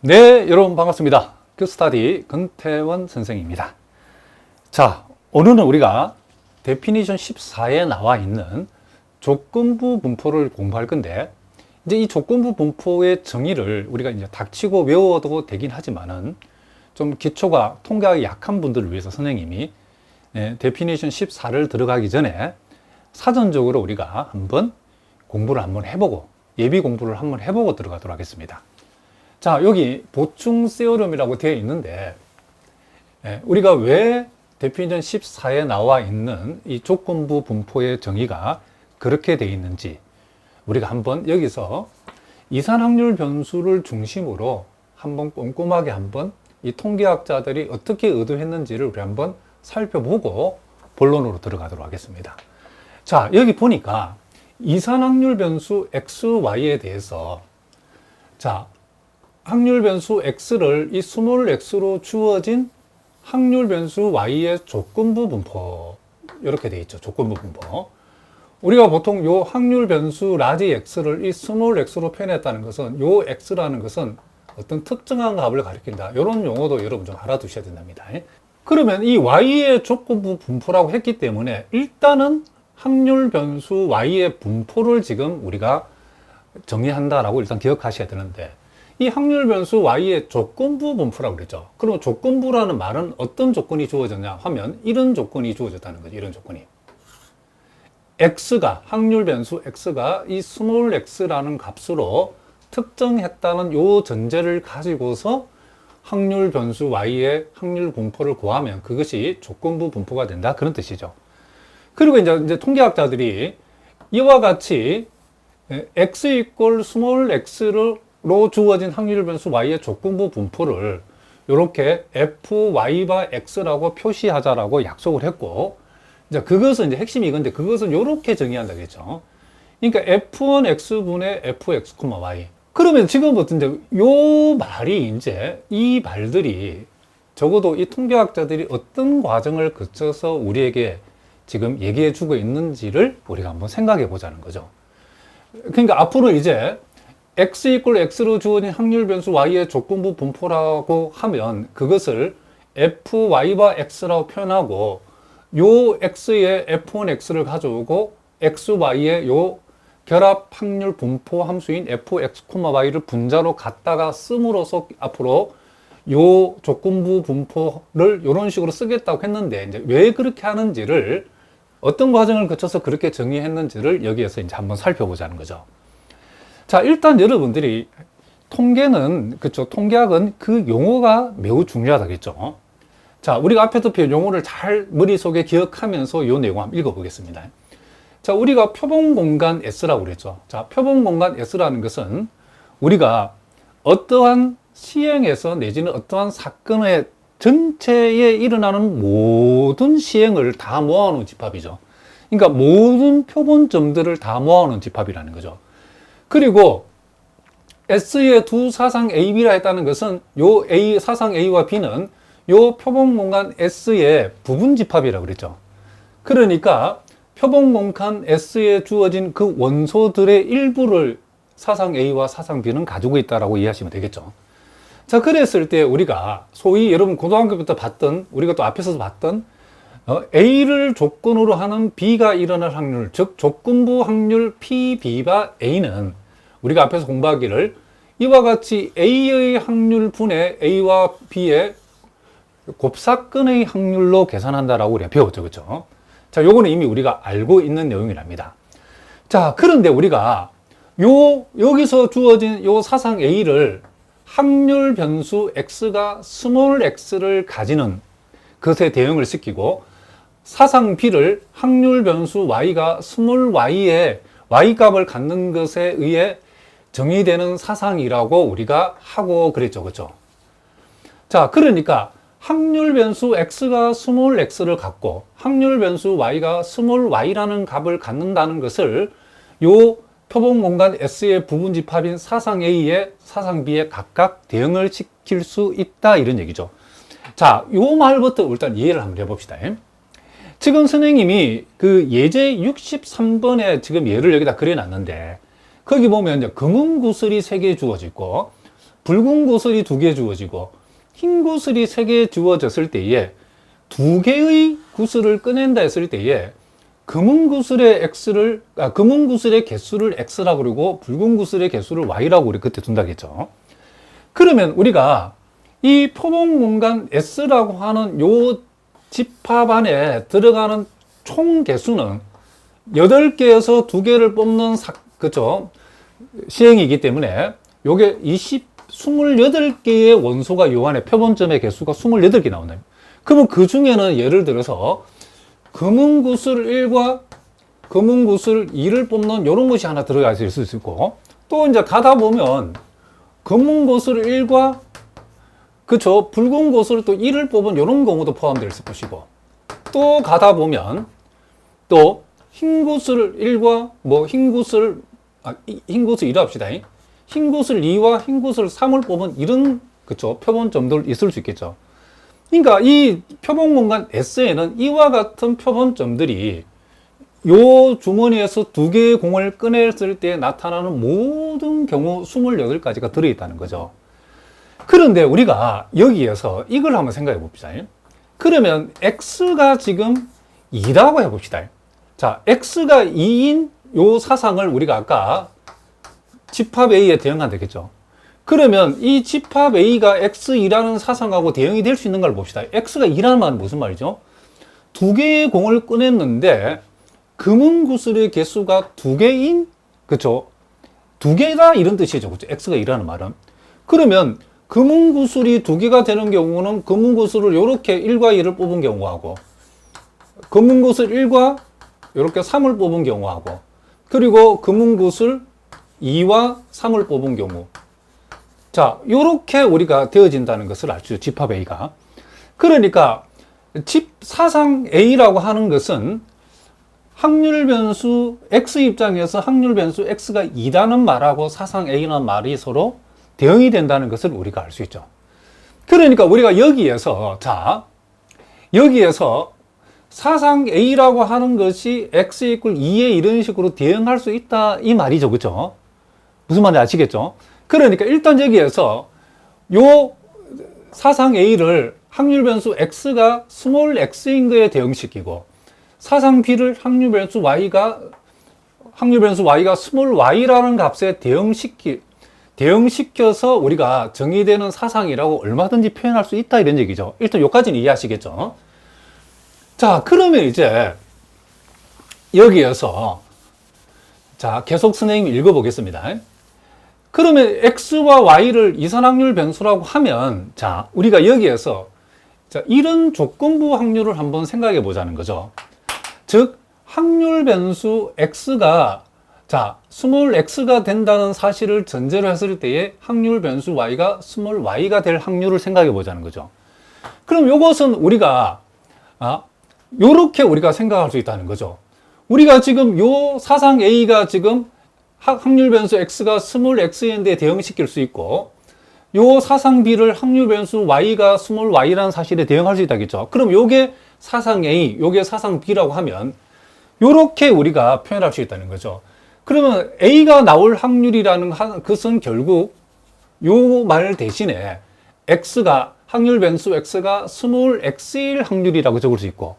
네, 여러분 반갑습니다. 큐스타디 근태원 선생입니다. 자, 오늘은 우리가 데피니션 14에 나와 있는 조건부 분포를 공부할 건데, 이제 이 조건부 분포의 정의를 우리가 이제 닥치고 외워도 되긴 하지만은 좀 기초가 통계학이 약한 분들을 위해서 선생님이 데피니션 14를 들어가기 전에 사전적으로 우리가 한번 공부를 한번 해보고 예비 공부를 한번 해보고 들어가도록 하겠습니다. 자, 여기 보충 세어럼이라고 되어 있는데, 우리가 왜 데피니션 14에 나와 있는 이 조건부 분포의 정의가 그렇게 되어 있는지 우리가 한번 여기서 이산확률 변수를 중심으로 한번 꼼꼼하게 한번 이 통계학자들이 어떻게 의도했는지를 우리 한번 살펴보고 본론으로 들어가도록 하겠습니다. 자, 여기 보니까 이산확률 변수 x, y에 대해서, 자, 확률 변수 x를 이 스몰 x로 주어진 확률 변수 y의 조건부 분포, 이렇게 되어 있죠. 조건부 분포. 우리가 보통 요 확률 변수 라지 x를 이 스몰 x로 표현했다는 것은 요 x라는 것은 어떤 특정한 값을 가리킨다. 이런 용어도 여러분 좀 알아두셔야 된답니다. 그러면 이 y의 조건부 분포라고 했기 때문에 일단은 확률 변수 y의 분포를 지금 우리가 정의한다라고 일단 기억하셔야 되는데, 이 확률 변수 y의 조건부 분포라고 그랬죠. 그럼 조건부라는 말은 어떤 조건이 주어졌냐 하면 이런 조건이 주어졌다는 거죠. 이런 조건이. x가, 확률 변수 x가 이 스몰 x라는 값으로 특정했다는 요 전제를 가지고서 확률 변수 y의 확률 분포를 구하면 그것이 조건부 분포가 된다. 그런 뜻이죠. 그리고 이제 통계학자들이 이와 같이 x 이꼴 스몰 x로 주어진 확률 변수 y의 조건부 분포를 이렇게 fy 바 x라고 표시하자라고 약속을 했고, 이제 그것은 이제 핵심이 이건데 그것은 이렇게 정의한다겠죠. 그러니까 f1x분의 fx, y. 그러면 지금부터 이제 요 말이 이제 이 말들이 적어도 이 통계학자들이 어떤 과정을 거쳐서 우리에게 지금 얘기해 주고 있는지를 우리가 한번 생각해 보자는 거죠. 그러니까 앞으로 이제 x 이꼴 x로 주어진 확률 변수 y의 조건부 분포라고 하면 그것을 fy 바 x라고 표현하고, 요 x의 f1x를 가져오고 xy의 요 결합 확률 분포 함수인 fx, y를 분자로 갖다가 씀으로써 앞으로 요 조건부 분포를 이런 식으로 쓰겠다고 했는데, 이제 왜 그렇게 하는지를, 어떤 과정을 거쳐서 그렇게 정의했는지를 여기에서 이제 한번 살펴보자는 거죠. 자, 일단 여러분들이 통계는, 그쵸, 통계학은 그 용어가 매우 중요하다겠죠. 자, 우리가 앞에서 배운 용어를 잘 머릿속에 기억하면서 이 내용 한번 읽어보겠습니다. 자, 우리가 표본 공간 S라고 그랬죠. 자, 표본 공간 S라는 것은 우리가 어떠한 시행에서 내지는 어떠한 사건의 전체에 일어나는 모든 시행을 다 모아놓은 집합이죠. 그러니까 모든 표본점들을 다 모아놓은 집합이라는 거죠. 그리고 S의 두 사상 A, B라 했다는 것은 요 A, 사상 A와 B는 요 표본 공간 S의 부분 집합이라고 그랬죠. 그러니까 표본 공간 S에 주어진 그 원소들의 일부를 사상 A와 사상 B는 가지고 있다라고 이해하시면 되겠죠. 자, 그랬을 때 우리가 소위 여러분 고등학교부터 봤던, 우리가 또 앞에서도 봤던 A를 조건으로 하는 B가 일어날 확률, 즉 조건부 확률 PB 바 A는 우리가 앞에서 공부하기를 이와 같이 A의 확률 분의 A와 B의 곱사건의 확률로 계산한다라고 우리가 배웠죠. 그렇죠? 자, 요거는 이미 우리가 알고 있는 내용이랍니다. 자, 그런데 우리가 여기서 주어진 요 사상 A를 확률 변수 X가 스몰 x를 가지는 것에 대응을 시키고, 사상 B를 확률 변수 Y가 스몰 y의 Y 값을 갖는 것에 의해 정의되는 사상이라고 우리가 하고 그랬죠. 그렇죠? 자, 그러니까 확률 변수 X가 스몰 x를 갖고 확률 변수 Y가 스몰 y라는 값을 갖는다는 것을 요 표본 공간 S의 부분 집합인 사상 A에 사상 B에 각각 대응을 시킬 수 있다, 이런 얘기죠. 자, 요 말부터 일단 이해를 한번 해봅시다. 지금 선생님이 그 예제 63번에 지금 예를 여기다 그려놨는데, 거기 보면 이제 금은 구슬이 3개 주어져 있고 붉은 구슬이 2개 주어지고 흰 구슬이 3개 주어졌을 때에 2개의 구슬을 꺼낸다 했을 때에 금은 구슬의 개수를 x라고 그러고 붉은 구슬의 개수를 y라고 우리 그때 둔다겠죠. 그러면 우리가 이 표본 공간 S라고 하는 요 집합 안에 들어가는 총 개수는 8개에서 2개를 뽑는 그죠? 시행이기 때문에 요게 28개의 원소가 요 안에 표본점의 개수가 28개 나온다. 그러면 그 중에는 예를 들어서 금은구슬 1과 금은구슬 2를 뽑는 요런 것이 하나 들어가 있을 수 있고, 또 이제 가다 보면 금은구슬 1과 그쵸, 붉은 구슬 또 1을 뽑은 요런 경우도 포함되어 있을 것이고, 또 가다 보면 또 흰구슬 1과 흰구슬 2라 합시다. 흰구슬 2와 흰구슬 3을 뽑은 이런 그쵸 표본점들 있을 수 있겠죠. 그러니까 이 표본 공간 S에는 이와 같은 표본점들이 요 주머니에서 2개의 공을 꺼냈을 때 나타나는 모든 경우 28가지가 들어있다는 거죠. 그런데 우리가 여기에서 이걸 한번 생각해 봅시다. 그러면 X가 지금 2라고 해봅시다. 자, X가 2인 요 사상을 우리가 아까 집합 A에 대응한다 했겠죠. 그러면 이 집합 A가 X2라는 사상하고 대응이 될 수 있는 걸 봅시다. X가 2라는 말은 무슨 말이죠? 2개의 공을 꺼냈는데 금은구슬의 개수가 2개인, 그쵸? 2개다 이런 뜻이죠. 그쵸? X가 2라는 말은. 그러면 금은구슬이 2개가 되는 경우는 금은구슬을 이렇게 1과 2를 뽑은 경우하고, 금은구슬 1과 이렇게 3을 뽑은 경우하고, 그리고 금은구슬 2와 3을 뽑은 경우. 자, 요렇게 우리가 되어진다는 것을 알 수 있죠. 집합 A가. 그러니까 사상 A라고 하는 것은 확률 변수 X 입장에서 확률 변수 X가 2라는 말하고 사상 A라는 말이 서로 대응이 된다는 것을 우리가 알 수 있죠. 그러니까 우리가 여기에서 사상 A라고 하는 것이 X 이퀄 2에 이런 식으로 대응할 수 있다 이 말이죠. 그죠? 무슨 말인지 아시겠죠? 그러니까 일단 여기에서 요 사상 A를 확률 변수 X가 스몰 x인 거에 대응시키고, 사상 B를 확률 변수 Y가 스몰 y라는 값에 대응시켜서 우리가 정의되는 사상이라고 얼마든지 표현할 수 있다 이런 얘기죠. 일단 여기까지는 이해하시겠죠? 자, 그러면 이제 여기에서 계속 선생님이 읽어보겠습니다. 그러면 X와 Y를 이산확률 변수라고 하면, 우리가 여기에서 이런 조건부 확률을 한번 생각해 보자는 거죠. 즉, 확률 변수 X가, 스몰 x가 된다는 사실을 전제로 했을 때에 확률 변수 Y가 스몰 y가 될 확률을 생각해 보자는 거죠. 그럼 이것은 우리가, 요렇게 우리가 생각할 수 있다는 거죠. 우리가 지금 요 사상 A가 지금 확률 변수 X가 스몰 x인데 대응시킬 수 있고, 요 사상 B를 확률 변수 Y가 스몰 y라는 사실에 대응할 수 있다겠죠. 그럼 요게 사상 A, 요게 사상 B라고 하면 요렇게 우리가 표현할 수 있다는 거죠. 그러면 A가 나올 확률이라는 것은 결국 요 말 대신에 확률 변수 X가 스몰 x일 확률이라고 적을 수 있고,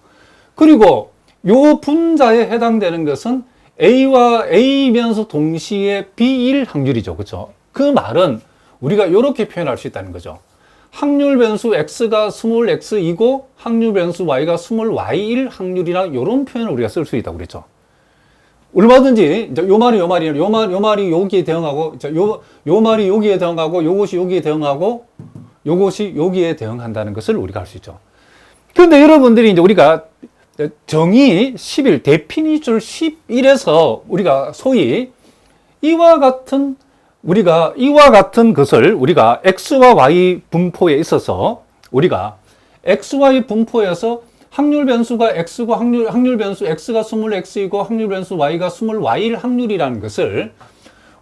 그리고 요 분자에 해당되는 것은 A와 A면서 동시에 B일 확률이죠. 그렇죠? 그 말은 우리가 이렇게 표현할 수 있다는 거죠. 확률 변수 X가 스몰 x이고 확률 변수 Y가 스몰 y일 확률이랑 이런 표현을 우리가 쓸 수 있다고 그랬죠. 얼마든지 이제 요 말이 여기에 대응하고, 요 말이 여기에 대응하고, 요것이 여기에 대응하고, 요것이 여기에 대응한다는 것을 우리가 알 수 있죠. 그런데 여러분들이 이제 우리가 정의 11, 데피니션 11에서 우리가 소위 이와 같은 것을 우리가 X와 Y 분포에 있어서 우리가 XY 분포에서 확률 변수가 X고 확률 변수 X가 스몰 x이고 확률 변수 Y가 스몰 y일 확률이라는 것을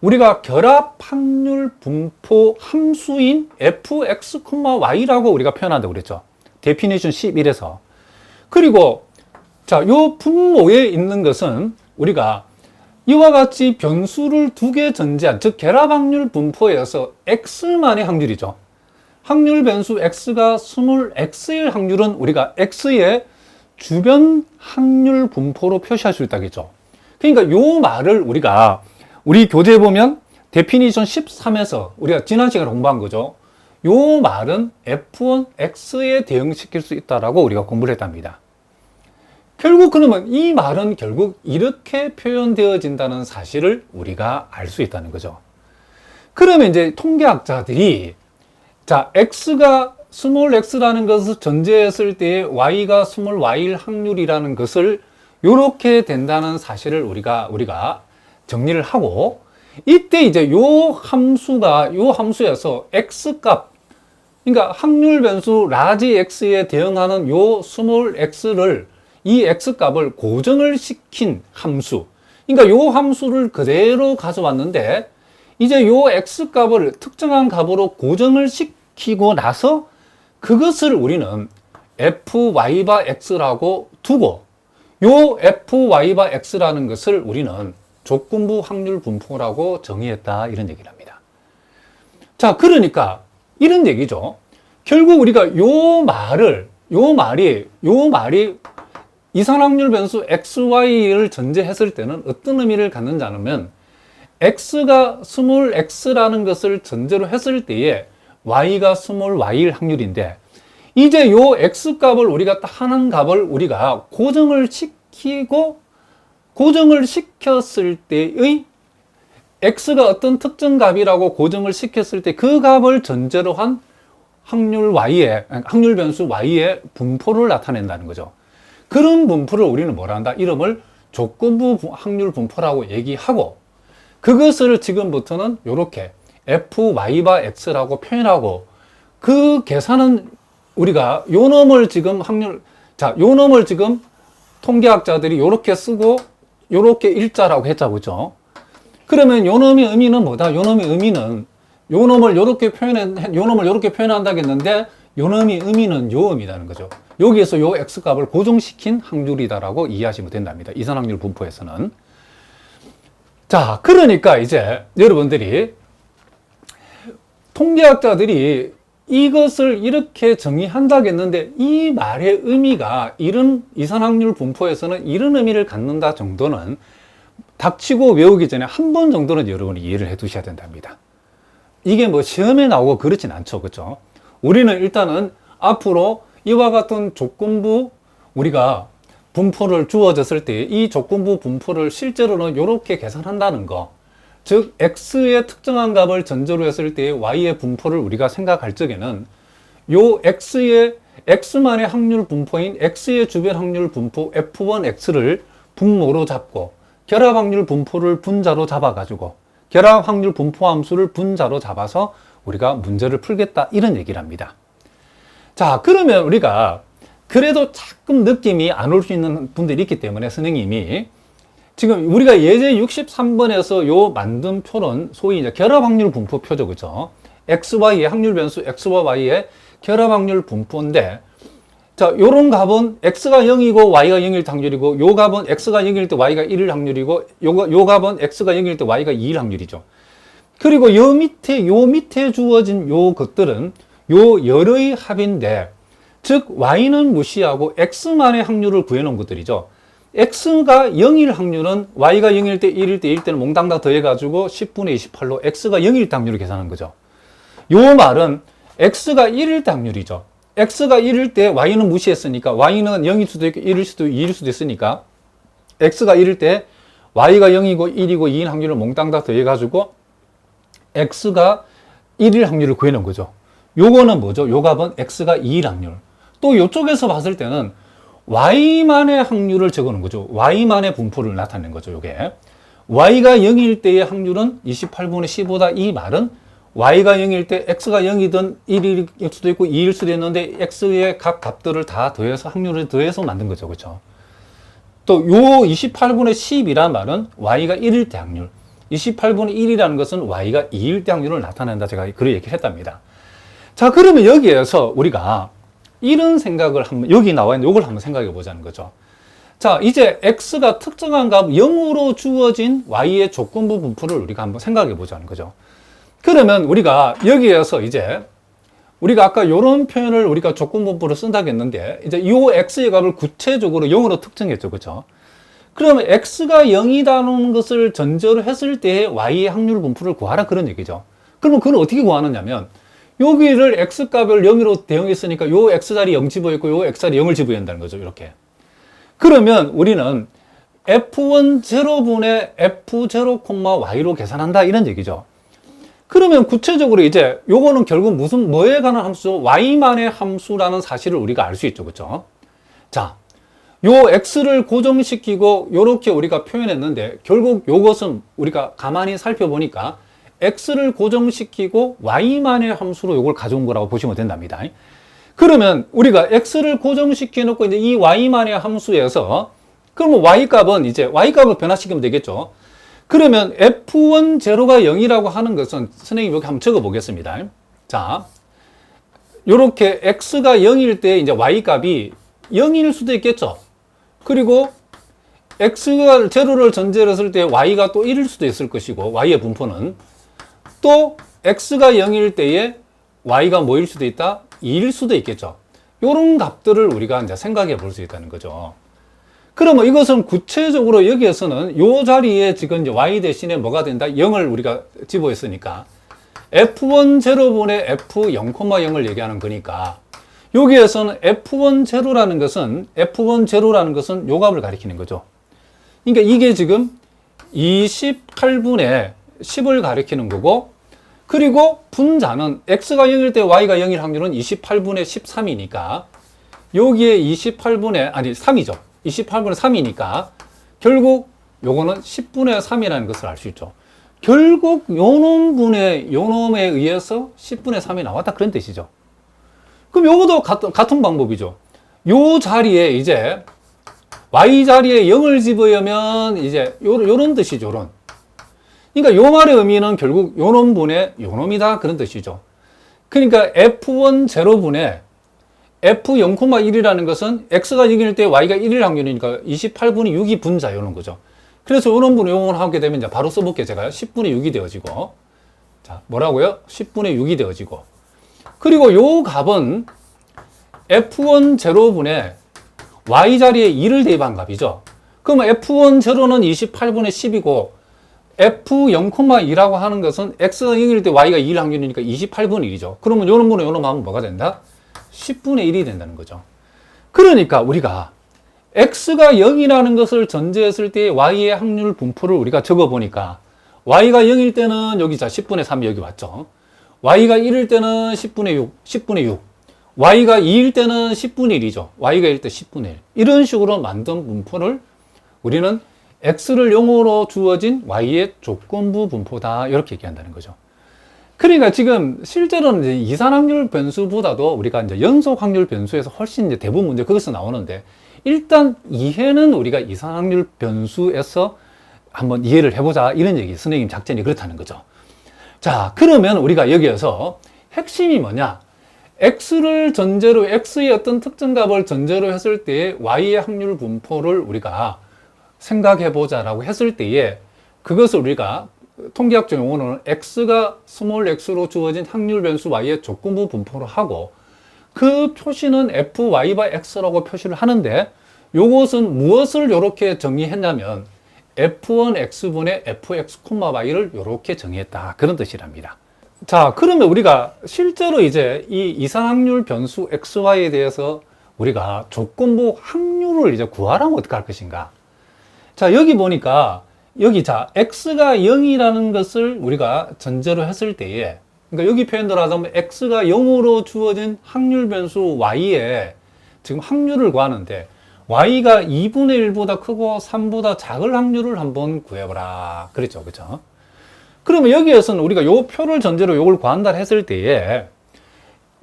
우리가 결합 확률 분포 함수인 fx, y라고 우리가 표현한다고 그랬죠. 데피니션 11에서. 그리고 요 분모에 있는 것은 우리가 이와 같이 변수를 두 개 전제한, 즉 결합 확률 분포에서 x만의 확률이죠. 확률 변수 x가 스몰 x일 확률은 우리가 x의 주변 확률 분포로 표시할 수 있다겠죠. 그러니까 요 말을 우리 교재에 보면 데피니션 13에서 우리가 지난 시간에 공부한 거죠. 요 말은 f1x에 대응시킬 수 있다라고 우리가 공부를 했답니다. 결국 그러면 이 말은 결국 이렇게 표현되어진다는 사실을 우리가 알 수 있다는 거죠. 그러면 이제 통계학자들이 자, x가 스몰 x라는 것을 전제했을 때 y가 스몰 y일 확률이라는 것을 이렇게 된다는 사실을 우리가 정리를 하고, 이때 이제 요 함수에서 x 값, 그러니까 확률 변수 라지 x에 대응하는 요 스몰 x를, 이 x 값을 고정을 시킨 함수, 그러니까 요 함수를 그대로 가져왔는데 이제 요 x 값을 특정한 값으로 고정을 시키고 나서 그것을 우리는 fy 바 x라고 두고, 요 fy 바 x라는 것을 우리는 조건부 확률 분포라고 정의했다, 이런 얘기를 합니다. 자, 그러니까 이런 얘기죠. 결국 우리가 요 말이 이산확률 변수 xy를 전제했을 때는 어떤 의미를 갖는지 않으면, x가 스몰 x라는 것을 전제로 했을 때에 y가 스몰 y일 확률인데, 이제 요 x 값을 우리가 딱 하는 값을 우리가 고정을 시켰을 때의 x가 어떤 특정 값이라고 고정을 시켰을 때 그 값을 전제로 한 확률 변수 y의 분포를 나타낸다는 거죠. 그런 분포를 우리는 뭐라 한다? 이름을 조건부 확률 분포라고 얘기하고, 그것을 지금부터는 이렇게 fy 바 x라고 표현하고, 그 계산은 우리가 요 놈을 지금 요 놈을 지금 통계학자들이 요렇게 쓰고 요렇게 일자라고 했자고, 그죠? 그러면 요 놈의 의미는 뭐다? 요 놈의 의미는 요 놈을 요렇게 표현한다겠는데, 요 놈의 의미는 요 의미라는 거죠. 여기에서 요 x 값을 고정시킨 확률이다라고 이해하시면 된답니다. 이산확률 분포에서는. 자, 그러니까 이제 여러분들이, 통계학자들이 이것을 이렇게 정의한다겠는데 이 말의 의미가 이런 이산확률 분포에서는 이런 의미를 갖는다 정도는 닥치고 외우기 전에 한 번 정도는 여러분이 이해를 해 두셔야 된답니다. 이게 뭐 시험에 나오고 그렇진 않죠, 그렇죠? 우리는 일단은 앞으로 이와 같은 조건부 우리가 분포를 주어졌을 때 이 조건부 분포를 실제로는 이렇게 계산한다는 거, 즉 x의 특정한 값을 전제로 했을 때 y의 분포를 우리가 생각할 적에는 요 x만의 확률 분포인 x의 주변 확률 분포 f1x를 분모로 잡고, 결합 확률 분포를 분자로 잡아가지고 결합 확률 분포 함수를 분자로 잡아서 우리가 문제를 풀겠다, 이런 얘기를 합니다. 자, 그러면 우리가 그래도 조금 느낌이 안 올 수 있는 분들이 있기 때문에 선생님이 지금 우리가 예제 63번에서 요 만든 표는 소위 이제 결합 확률 분포 표죠, 그죠? xy의 확률 변수 x와 y의 결합 확률 분포인데, 자, 요런 값은 x가 0이고 y가 0일 확률이고, 요 값은 x가 0일 때 y가 1일 확률이고, 요 값은 x가 0일 때 y가 2일 확률이죠. 그리고 요 밑에 주어진 요 것들은 요 열의 합인데, 즉 y는 무시하고 x만의 확률을 구해놓은 것들이죠. x가 0일 확률은 y가 0일 때 1일 때 1일 때는 몽땅 다 더해가지고 10분의 28로 x가 0일 때 확률을 계산한 거죠. 요 말은 x가 1일 때 확률이죠. x가 1일 때 y는 무시했으니까, y는 0일 수도 있고 1일 수도 있고 2일 수도 있으니까 x가 1일 때 y가 0이고 1이고 2인 확률을 몽땅 다 더해가지고 x가 1일 확률을 구해놓은 거죠. 요거는 뭐죠? 요 값은 x가 2일 확률. 또 요쪽에서 봤을 때는 y만의 확률을 적어놓은 거죠. y만의 분포를 나타낸 거죠, 요게. y가 0일 때의 확률은 28분의 15다. 이 말은 y가 0일 때 x가 0이든 1일 수도 있고 2일 수도 있는데 x의 각 값들을 다 더해서 확률을 더해서 만든 거죠, 그렇죠? 또 요 28분의 10이란 말은 y가 1일 때 확률, 28분의 1이라는 것은 y가 2일 때 확률을 나타낸다, 제가 그렇게 얘기를 했답니다. 자, 그러면 여기에서 우리가 이런 생각을 한번, 여기 나와 있는 요걸 한번 생각해 보자는 거죠. 자, 이제 x가 특정한 값 0으로 주어진 y의 조건부 분포를 우리가 한번 생각해 보자는 거죠. 그러면 우리가 여기에서 이제 우리가 아까 이런 표현을 우리가 조건분포를 쓴다고 했는데 이제 이 x의 값을 구체적으로 0으로 특정했죠. 그렇죠? 그러면 x가 0이라는 것을 전제로 했을 때 y의 확률 분포를 구하라 그런 얘기죠. 그러면 그걸 어떻게 구하느냐면 여기를 x값을 0으로 대응했으니까 요 x자리 0 집어있고 요 x자리 0을 집어야 한다는 거죠. 이렇게. 그러면 우리는 f1 0분의 f0, y로 계산한다 이런 얘기죠. 그러면 구체적으로 이제 요거는 결국 무슨 뭐에 관한 함수죠? y만의 함수라는 사실을 우리가 알 수 있죠. 그렇죠? 자, 요 x를 고정시키고 요렇게 우리가 표현했는데 결국 요것은 우리가 가만히 살펴보니까 x를 고정시키고 y만의 함수로 요걸 가져온 거라고 보시면 된답니다. 그러면 우리가 x를 고정시켜 놓고 이제 이 y만의 함수에서 그러면 y값은 이제 y값을 변화시키면 되겠죠. 그러면 f1 제로가 0이라고 하는 것은 선생님 여기 한번 적어 보겠습니다. 자, 요렇게 x가 0일 때 이제 y값이 0일 수도 있겠죠. 그리고 x가 제로를 전제로 했을 때 y가 또 1일 수도 있을 것이고 y의 분포는 또 x가 0일 때에 y가 뭐일 수도 있다? 2일 수도 있겠죠. 요런 값들을 우리가 이제 생각해 볼 수 있다는 거죠. 그러면 이것은 구체적으로 여기에서는 요 자리에 지금 이제 y 대신에 뭐가 된다? 0을 우리가 집어했으니까 f1 제로분의 f0,0을 얘기하는 거니까 여기에서는 f1 제로라는 것은 요 값을 가리키는 거죠. 그러니까 이게 지금 28분의 10을 가리키는 거고 그리고 분자는 x가 0일 때 y가 0일 확률은 28분의 13이니까 여기에 3이죠. 28분의 3이니까 결국 요거는 10분의 3이라는 것을 알 수 있죠. 결국 요놈에 의해서 10분의 3이 나왔다 그런 뜻이죠. 그럼 요것도 같은 방법이죠. 요 자리에 이제 y 자리에 0을 집어넣으면 이제 요런 뜻이죠. 요런. 그러니까 요 말의 의미는 결국 요놈분의 요놈이다 그런 뜻이죠. 그러니까 f1 제로분의 f0,1이라는 것은 x가 0일 때 y가 1일 확률이니까 28분의 6이 분자 이런 거죠. 그래서 요놈분의 요놈을 하게 되면 이제 바로 써볼게요. 제가요. 10분의 6이 되어지고 자 뭐라고요? 10분의 6이 되어지고 그리고 요 값은 f1 제로분의 y 자리에 2를 대입한 값이죠. 그러면 f1 제로는 28분의 10이고 f0,2라고 하는 것은 x가 0일 때 y가 2일 확률이니까 28분의 1이죠. 그러면 요놈 분의 요놈 하면 뭐가 된다? 10분의 1이 된다는 거죠. 그러니까 우리가 x가 0이라는 것을 전제했을 때 y의 확률 분포를 우리가 적어보니까 y가 0일 때는 여기 자 10분의 3이 여기 왔죠. y가 1일 때는 10분의 6, y가 2일 때는 10분의 1이죠. y가 1일 때 10분의 1. 이런 식으로 만든 분포를 우리는 x를 0으로 주어진 y의 조건부 분포다 이렇게 얘기한다는 거죠. 그러니까 지금 실제로는 이제 이산 확률 변수보다도 우리가 이제 연속 확률 변수에서 훨씬 이제 대부분 문제 거기서 나오는데 일단 이해는 우리가 이산 확률 변수에서 한번 이해를 해보자 이런 얘기 선생님 작전이 그렇다는 거죠. 자, 그러면 우리가 여기에서 핵심이 뭐냐? x를 전제로 x의 어떤 특정 값을 전제로 했을 때 y의 확률 분포를 우리가 생각해 보자라고 했을 때에 그것을 우리가 통계학적 용어로는 x가 스몰 x로 주어진 확률 변수 y의 조건부 분포로 하고 그 표시는 fy by x라고 표시를 하는데 요것은 무엇을 이렇게 정의했냐면 f1 x분의 fx, y를 이렇게 정의했다 그런 뜻이랍니다. 자, 그러면 우리가 실제로 이제 이 이산 확률 변수 xy에 대해서 우리가 조건부 확률을 이제 구하라면 어떻게 할 것인가? 자, 여기 보니까 여기 자 x가 0이라는 것을 우리가 전제로 했을 때에 그러니까 여기 표현대로 하자면 x가 0으로 주어진 확률 변수 y에 지금 확률을 구하는데 y가 2분의 1보다 크고 3보다 작을 확률을 한번 구해보라 그랬죠. 그렇죠? 그러면 여기에서는 우리가 요 표를 전제로 요걸 구한다 했을 때에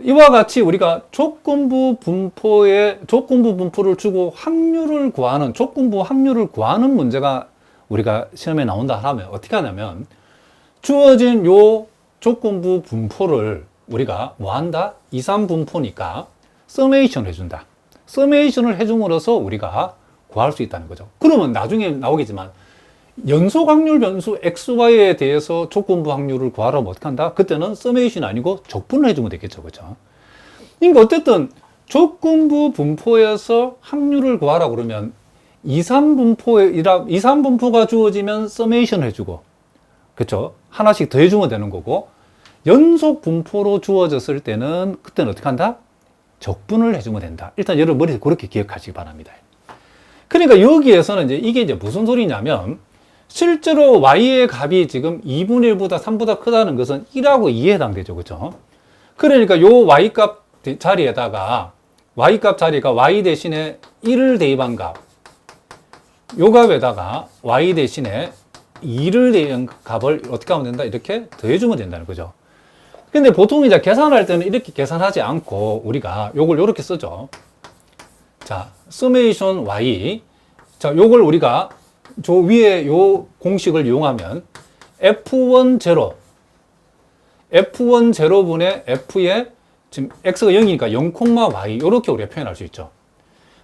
이와 같이 우리가 조건부 분포를 주고 확률을 구하는 조건부 확률을 구하는 문제가 우리가 시험에 나온다 하면 어떻게 하냐면 주어진 요 조건부 분포를 우리가 뭐 한다? 이산 분포니까 서메이션 해준다. 서메이션을 해줌으로써 우리가 구할 수 있다는 거죠. 그러면 나중에 나오겠지만 연속 확률 변수 XY에 대해서 조건부 확률을 구하라면 어떻게 한다? 그때는 서메이션 아니고 적분을 해주면 되겠죠. 그죠? 그러니까 어쨌든 조건부 분포에서 확률을 구하라 그러면 2, 3분포가 주어지면 서메이션 해주고, 그쵸? 하나씩 더 해주면 되는 거고, 연속 분포로 주어졌을 때는 그때는 어떻게 한다? 적분을 해주면 된다. 일단 여러분 머리에 그렇게 기억하시기 바랍니다. 그러니까 여기에서는 이게 이제 무슨 소리냐면, 실제로 y의 값이 지금 2분의 1보다 3보다 크다는 것은 1하고 2에 해당되죠. 그죠? 그러니까 요 y값 자리에다가, y값 자리가 y 대신에 1을 대입한 값, 요 값에다가 y 대신에 2를 대입한 값을 어떻게 하면 된다? 이렇게 더해주면 된다는 거죠. 근데 보통 이제 계산할 때는 이렇게 계산하지 않고 우리가 요걸 요렇게 쓰죠. 자, summation y. 자, 요걸 우리가 저 위에 요 공식을 이용하면 F1 제로 분의 F의 지금 X가 0이니까 0,y 이렇게 우리가 표현할 수 있죠.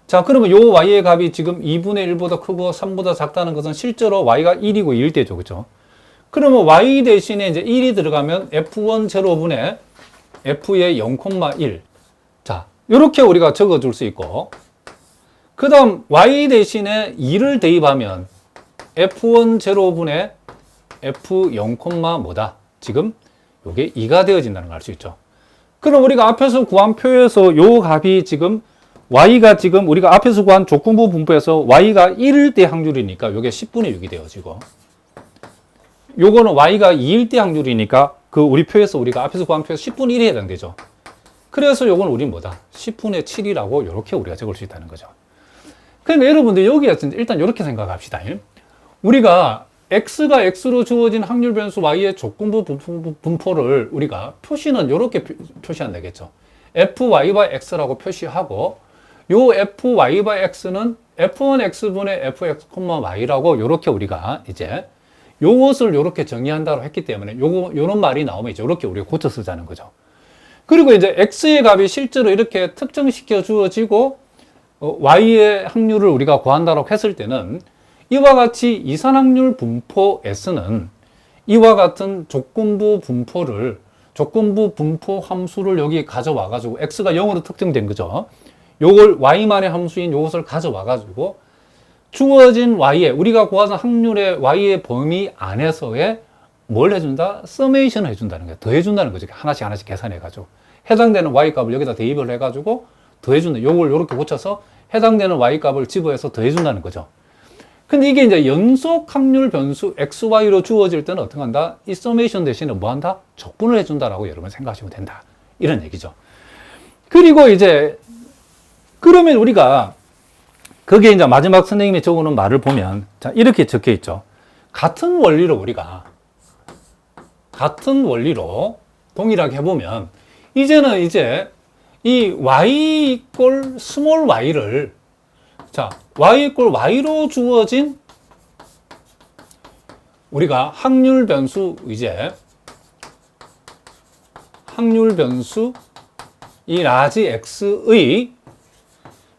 자, 그러면 요 Y의 값이 지금 2분의 1보다 크고 3보다 작다는 것은 실제로 Y가 1이고 2일 때죠. 그죠? 그러면 Y 대신에 이제 1이 들어가면 F1 제로분의 F의 0,1. 자, 요렇게 우리가 적어줄 수 있고, 그 다음 Y 대신에 2를 대입하면 F1 제로분의 F 0, 뭐다? 지금 요게 2가 되어진다는 걸 알 수 있죠. 그럼 우리가 앞에서 구한 표에서 요 값이 지금 y가 지금 우리가 앞에서 구한 조건부 분포에서 y가 1일 때 확률이니까 요게 10분의 6이 되어지고, 요거는 y가 2일 때 확률이니까 그 우리 표에서 우리가 앞에서 구한 표에서 10분의 1에 해당되죠. 그래서 요건 우리 뭐다? 10분의 7이라고 이렇게 우리가 적을 수 있다는 거죠. 그러니까 여러분들 여기에 일단 이렇게 생각합시다. 우리가 x가 x로 주어진 확률 변수 y의 조건부 분포를 우리가 표시는 이렇게 표시하면 되겠죠. fy by x라고 표시하고, 요 fy by x는 f1x분의 fx, y라고 이렇게 우리가 이제 요것을 이렇게 정의한다고 했기 때문에 요런 말이 나오면 이제 이렇게 우리가 고쳐 쓰자는 거죠. 그리고 이제 x의 값이 실제로 이렇게 특정시켜 주어지고 y의 확률을 우리가 구한다고 했을 때는 이와 같이 이산확률 분포 S는 이와 같은 조건부 분포 함수를 여기 가져와 가지고 X가 0으로 특정된 거죠. 요걸 Y만의 함수인 요것을 가져와 가지고 주어진 Y의 우리가 구하는 확률의 Y의 범위 안에서의 뭘 해준다? 서메이션을 해준다는 거예요. 더해준다는 거죠. 하나씩 계산해 가지고 해당되는 Y 값을 여기다 대입을 해 가지고 더해준다. 요걸 요렇게 고쳐서 해당되는 Y 값을 집어해서 더해준다는 거죠. 근데 이게 이제 연속 확률 변수 XY로 주어질 때는 어떻게 한다? 이 서메이션 대신에 뭐 한다? 적분을 해준다라고 여러분 생각하시면 된다. 이런 얘기죠. 그리고 이제, 그러면 우리가, 거기에 이제 마지막 선생님이 적어놓은 말을 보면, 자, 이렇게 적혀 있죠. 같은 원리로 동일하게 해보면, 이제는 이제 이 y 이꼴 스몰 y를, 자, y 이꼴 y로 주어진 우리가 확률 변수 이 라지 x의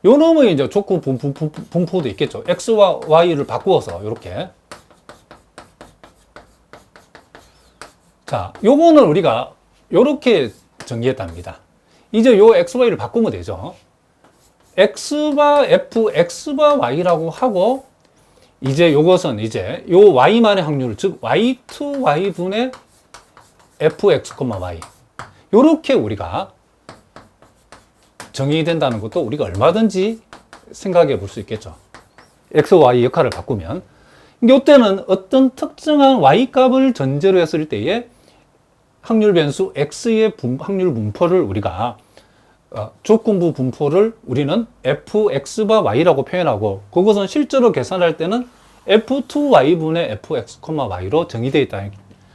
요 놈의 이제 조건 분포도 있겠죠. x와 y를 바꾸어서 이렇게. 자, 요거는 우리가 요렇게 정리했답니다. 이제 요 x, y를 바꾸면 되죠. x바 f, x바 y라고 하고, 이제 요것은 이제 요 y만의 확률, 즉 y2 y분의 fx, y. 요렇게 우리가 정의된다는 것도 우리가 얼마든지 생각해 볼 수 있겠죠. x, y 역할을 바꾸면. 요때는 어떤 특정한 y 값을 전제로 했을 때의 확률 변수 x의 확률 분포를 우리가 조건부 분포를 우리는 fx바 y라고 표현하고, 그것은 실제로 계산할 때는 f2y분의 fx, y로 정의되어 있다는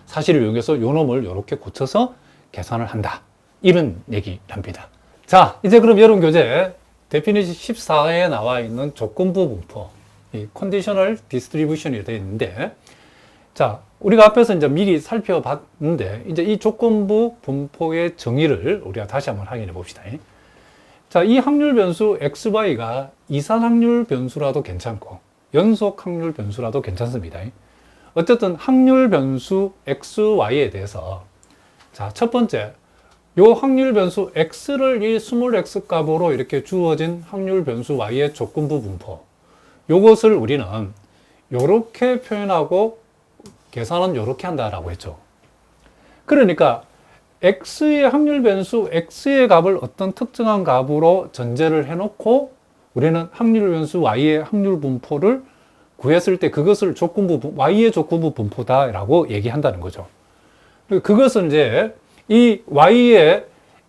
사실을 이용해서 요 놈을 이렇게 고쳐서 계산을 한다. 이런 얘기랍니다. 자, 이제 그럼 여러분 교재 데피니션 14에 나와 있는 조건부 분포, 이 컨디셔널 디스트리뷰션이 되어 있는데, 자, 우리가 앞에서 이제 미리 살펴봤는데, 이제 이 조건부 분포의 정의를 우리가 다시 한번 확인해 봅시다. 자, 이 확률 변수 xy가 이산 확률 변수라도 괜찮고 연속 확률 변수라도 괜찮습니다. 어쨌든 확률 변수 xy에 대해서 자, 첫 번째 요 확률 변수 x를 이 스몰 x 값으로 이렇게 주어진 확률 변수 y의 조건부 분포, 요것을 우리는 요렇게 표현하고 계산은 요렇게 한다라고 했죠. 그러니까 x의 확률 변수 x의 값을 어떤 특정한 값으로 전제를 해놓고 우리는 확률 변수 y의 확률 분포를 구했을 때 그것을 조건부 y의 조건부 분포다라고 얘기한다는 거죠. 그것은 이제 이 y의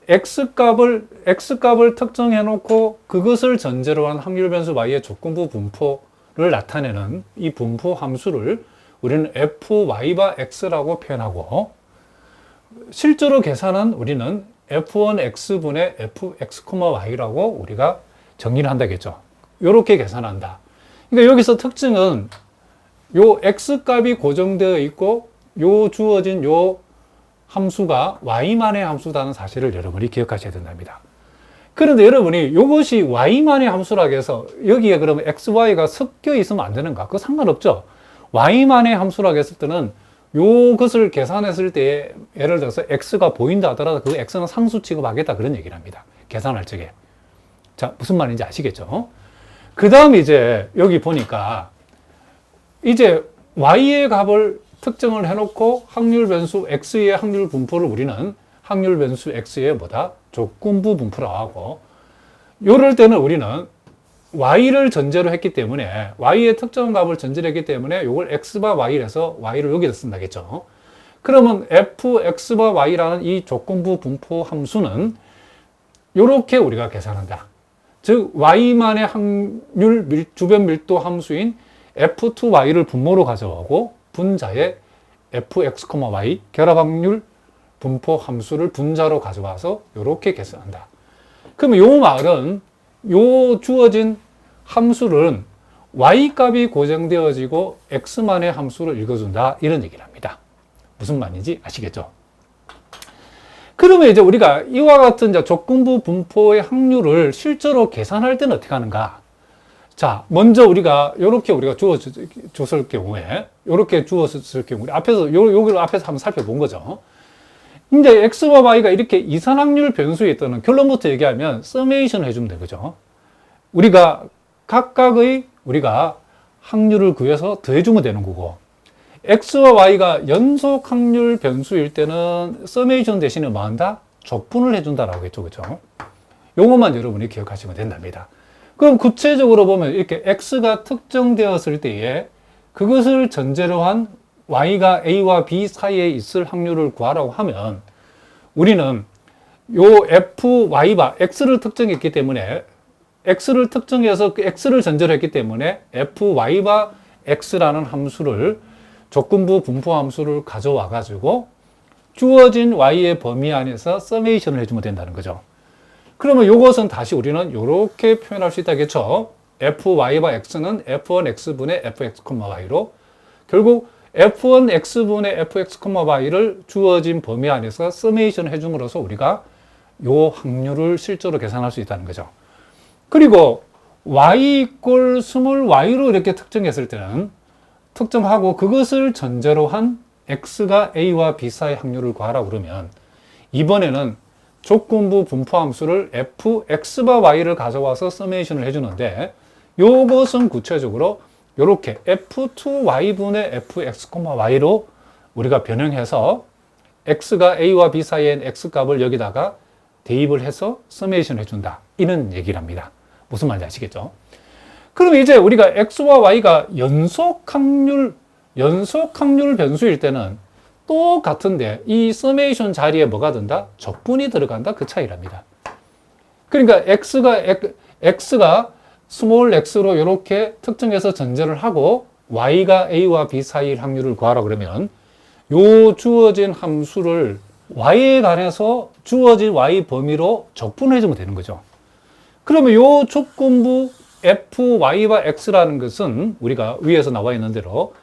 x값을 특정해놓고 그것을 전제로 한 확률 변수 y의 조건부 분포를 나타내는 이 분포 함수를 우리는 fy x라고 표현하고, 실제로 계산은 우리는 f1x분의 fx,y라고 우리가 정의를 한다겠죠. 이렇게 계산한다. 그러니까 여기서 특징은 요 x값이 고정되어 있고 요 주어진 요 함수가 y만의 함수다는 사실을 여러분이 기억하셔야 된답니다. 그런데 여러분이 이것이 y만의 함수라고 해서 여기에 그러면 xy가 섞여 있으면 안 되는가? 그거 상관없죠. y만의 함수라고 했을 때는 요것을 계산했을 때 예를 들어서 x가 보인다 하더라도 그 x는 상수 취급하겠다 그런 얘기를 합니다. 계산할 적에. 자, 무슨 말인지 아시겠죠? 그 다음에 이제 여기 보니까 이제 y의 값을 특정을 해놓고 확률 변수 x의 확률 분포를 우리는 확률 변수 x의 조건부 분포라고 하고, 요럴 때는 우리는 y를 전제로 했기 때문에 y의 특정 값을 전제로 했기 때문에 요걸 x바 y를 해서 y를 여기다 쓴다겠죠. 그러면 fx바 y라는 이 조건부 분포 함수는 요렇게 우리가 계산한다. 즉 y만의 확률 주변 밀도 함수인 f2y를 분모로 가져오고 분자의 fx,y 결합 확률 분포 함수를 분자로 가져와서 이렇게 계산한다. 그러면 요 말은 요 주어진 함수는 y 값이 고정되어지고 x만의 함수를 읽어준다 이런 얘기를 합니다. 무슨 말인지 아시겠죠? 그러면 이제 우리가 이와 같은 이제 조건부 분포의 확률을 실제로 계산할 때는 어떻게 하는가? 자, 먼저 우리가 주었을 경우에, 요렇게 주었을 경우에, 여기를 앞에서 한번 살펴본 거죠. 이제 x와 y가 이렇게 이산 확률 변수에 있다는 결론부터 얘기하면 서메이션 해주면 되죠. 우리가 각각의 우리가 확률을 구해서 더해주면 되는 거고, x와 y가 연속 확률 변수일 때는 서메이션 대신에 뭐 한다? 적분을 해준다라고 했죠. 그죠? 요것만 여러분이 기억하시면 된답니다. 그럼 구체적으로 보면 이렇게 x가 특정되었을 때에 그것을 전제로 한 y가 a와 b 사이에 있을 확률을 구하라고 하면 우리는 요 fy바 x를 특정했기 때문에 x를 특정해서 그 x를 전제로 했기 때문에 fy바 x라는 함수를 조건부 분포 함수를 가져와 가지고 주어진 y의 범위 안에서 서메이션을 해주면 된다는 거죠. 그러면 이것은 다시 우리는 이렇게 표현할 수 있다겠죠. fy바 x는 f1x분의 fx,y로 결국 f1x분의 fx,y를 주어진 범위 안에서 서메이션 해줌으로써 우리가 이 확률을 실제로 계산할 수 있다는 거죠. 그리고 y 이꼴 스몰 y로 이렇게 특정했을 때는 특정하고 그것을 전제로 한 x가 a와 b 사이의 확률을 구하라고 그러면 이번에는 조건부 분포 함수를 fx바 y를 가져와서 서메이션을 해주는데 요것은 구체적으로 이렇게 f2y분의 fx,y로 우리가 변형해서 x가 a와 b 사이의 x값을 여기다가 대입을 해서 서메이션 해준다 이런 얘기를 합니다. 무슨 말인지 아시겠죠? 그럼 이제 우리가 x와 y가 연속 확률 변수일 때는 똑같은데 이 서메이션 자리에 뭐가 든다? 적분이 들어간다 그 차이랍니다. 그러니까 x가 스몰 x로 이렇게 특정해서 전제를 하고 y가 a와 b 사이의 확률을 구하라 그러면 요 주어진 함수를 y에 관해서 주어진 y 범위로 적분해 주면 되는 거죠. 그러면 요 조건부 fy와 x라는 것은 우리가 위에서 나와 있는 대로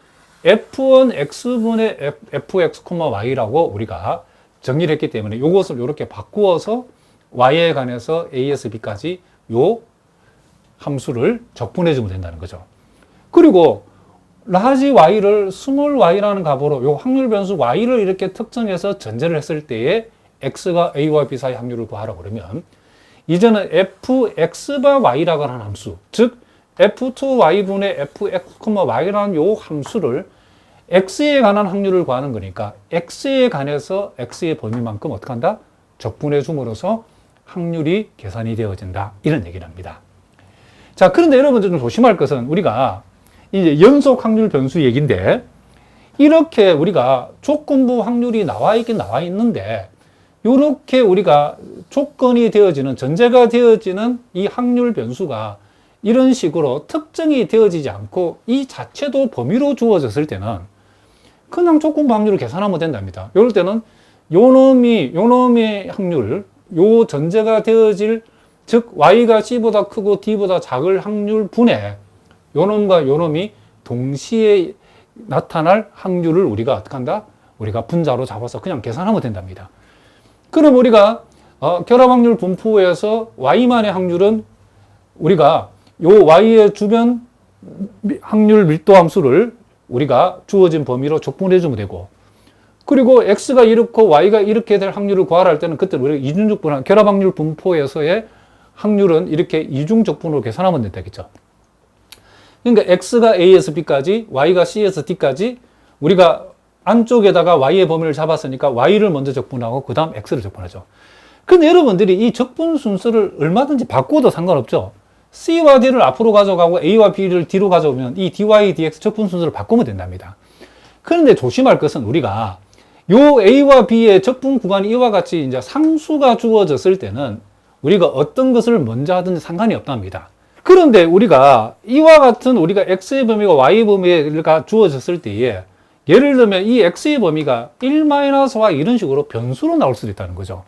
f1x분의 fx,y라고 우리가 정의를 했기 때문에 이것을 이렇게 바꾸어서 y에 관해서 a에서 b까지 요 함수를 적분해 주면 된다는 거죠. 그리고 라지 y를 스몰 y라는 값으로 요 확률 변수 y를 이렇게 특정해서 전제를 했을 때에 x가 a와 b 사이 확률을 구하라고 그러면 이제는 fx 바 y라고 하는 함수, 즉 f2y분의 fx, y라는 요 함수를 x에 관한 확률을 구하는 거니까 x에 관해서 x의 범위만큼 어떻게 한다? 적분해 줌으로써 확률이 계산이 되어진다. 이런 얘기를 합니다. 자, 그런데 여러분들 좀 조심할 것은 우리가 이제 연속 확률 변수 얘기인데 이렇게 우리가 조건부 확률이 나와 있긴 나와 있는데 이렇게 우리가 조건이 되어지는, 전제가 되어지는 이 확률 변수가 이런 식으로 특정이 되어지지 않고 이 자체도 범위로 주어졌을 때는 그냥 조건부 확률을 계산하면 된답니다. 이럴 때는 요놈의 확률, 요 전제가 되어질, 즉 y가 c보다 크고 d보다 작을 확률 분에 요놈과 요놈이 동시에 나타날 확률을 우리가 어떻게 한다? 우리가 분자로 잡아서 그냥 계산하면 된답니다. 그럼 우리가 결합확률 분포에서 y만의 확률은 우리가 요 y의 주변 확률 밀도 함수를 우리가 주어진 범위로 적분해 주면 되고, 그리고 x가 이렇고 y가 이렇게 될 확률을 구하라 할 때는 그때 우리가 이중적분, 결합확률 분포에서의 확률은 이렇게 이중적분으로 계산하면 된다겠죠. 그러니까 x가 a에서 b까지, y가 c에서 d까지 우리가 안쪽에다가 y의 범위를 잡았으니까 y를 먼저 적분하고 그 다음 x를 적분하죠. 근데 여러분들이 이 적분 순서를 얼마든지 바꿔도 상관없죠. c와 d를 앞으로 가져가고 a와 b를 뒤로 가져오면 이 dy, dx 적분 순서를 바꾸면 된답니다. 그런데 조심할 것은 우리가 요 a와 b의 적분 구간이 이와 같이 이제 상수가 주어졌을 때는 우리가 어떤 것을 먼저 하든지 상관이 없답니다. 그런데 우리가 이와 같은 우리가 x의 범위가 y 범위가 주어졌을 때에 예를 들면 이 x의 범위가 1-y 이런 식으로 변수로 나올 수도 있다는 거죠.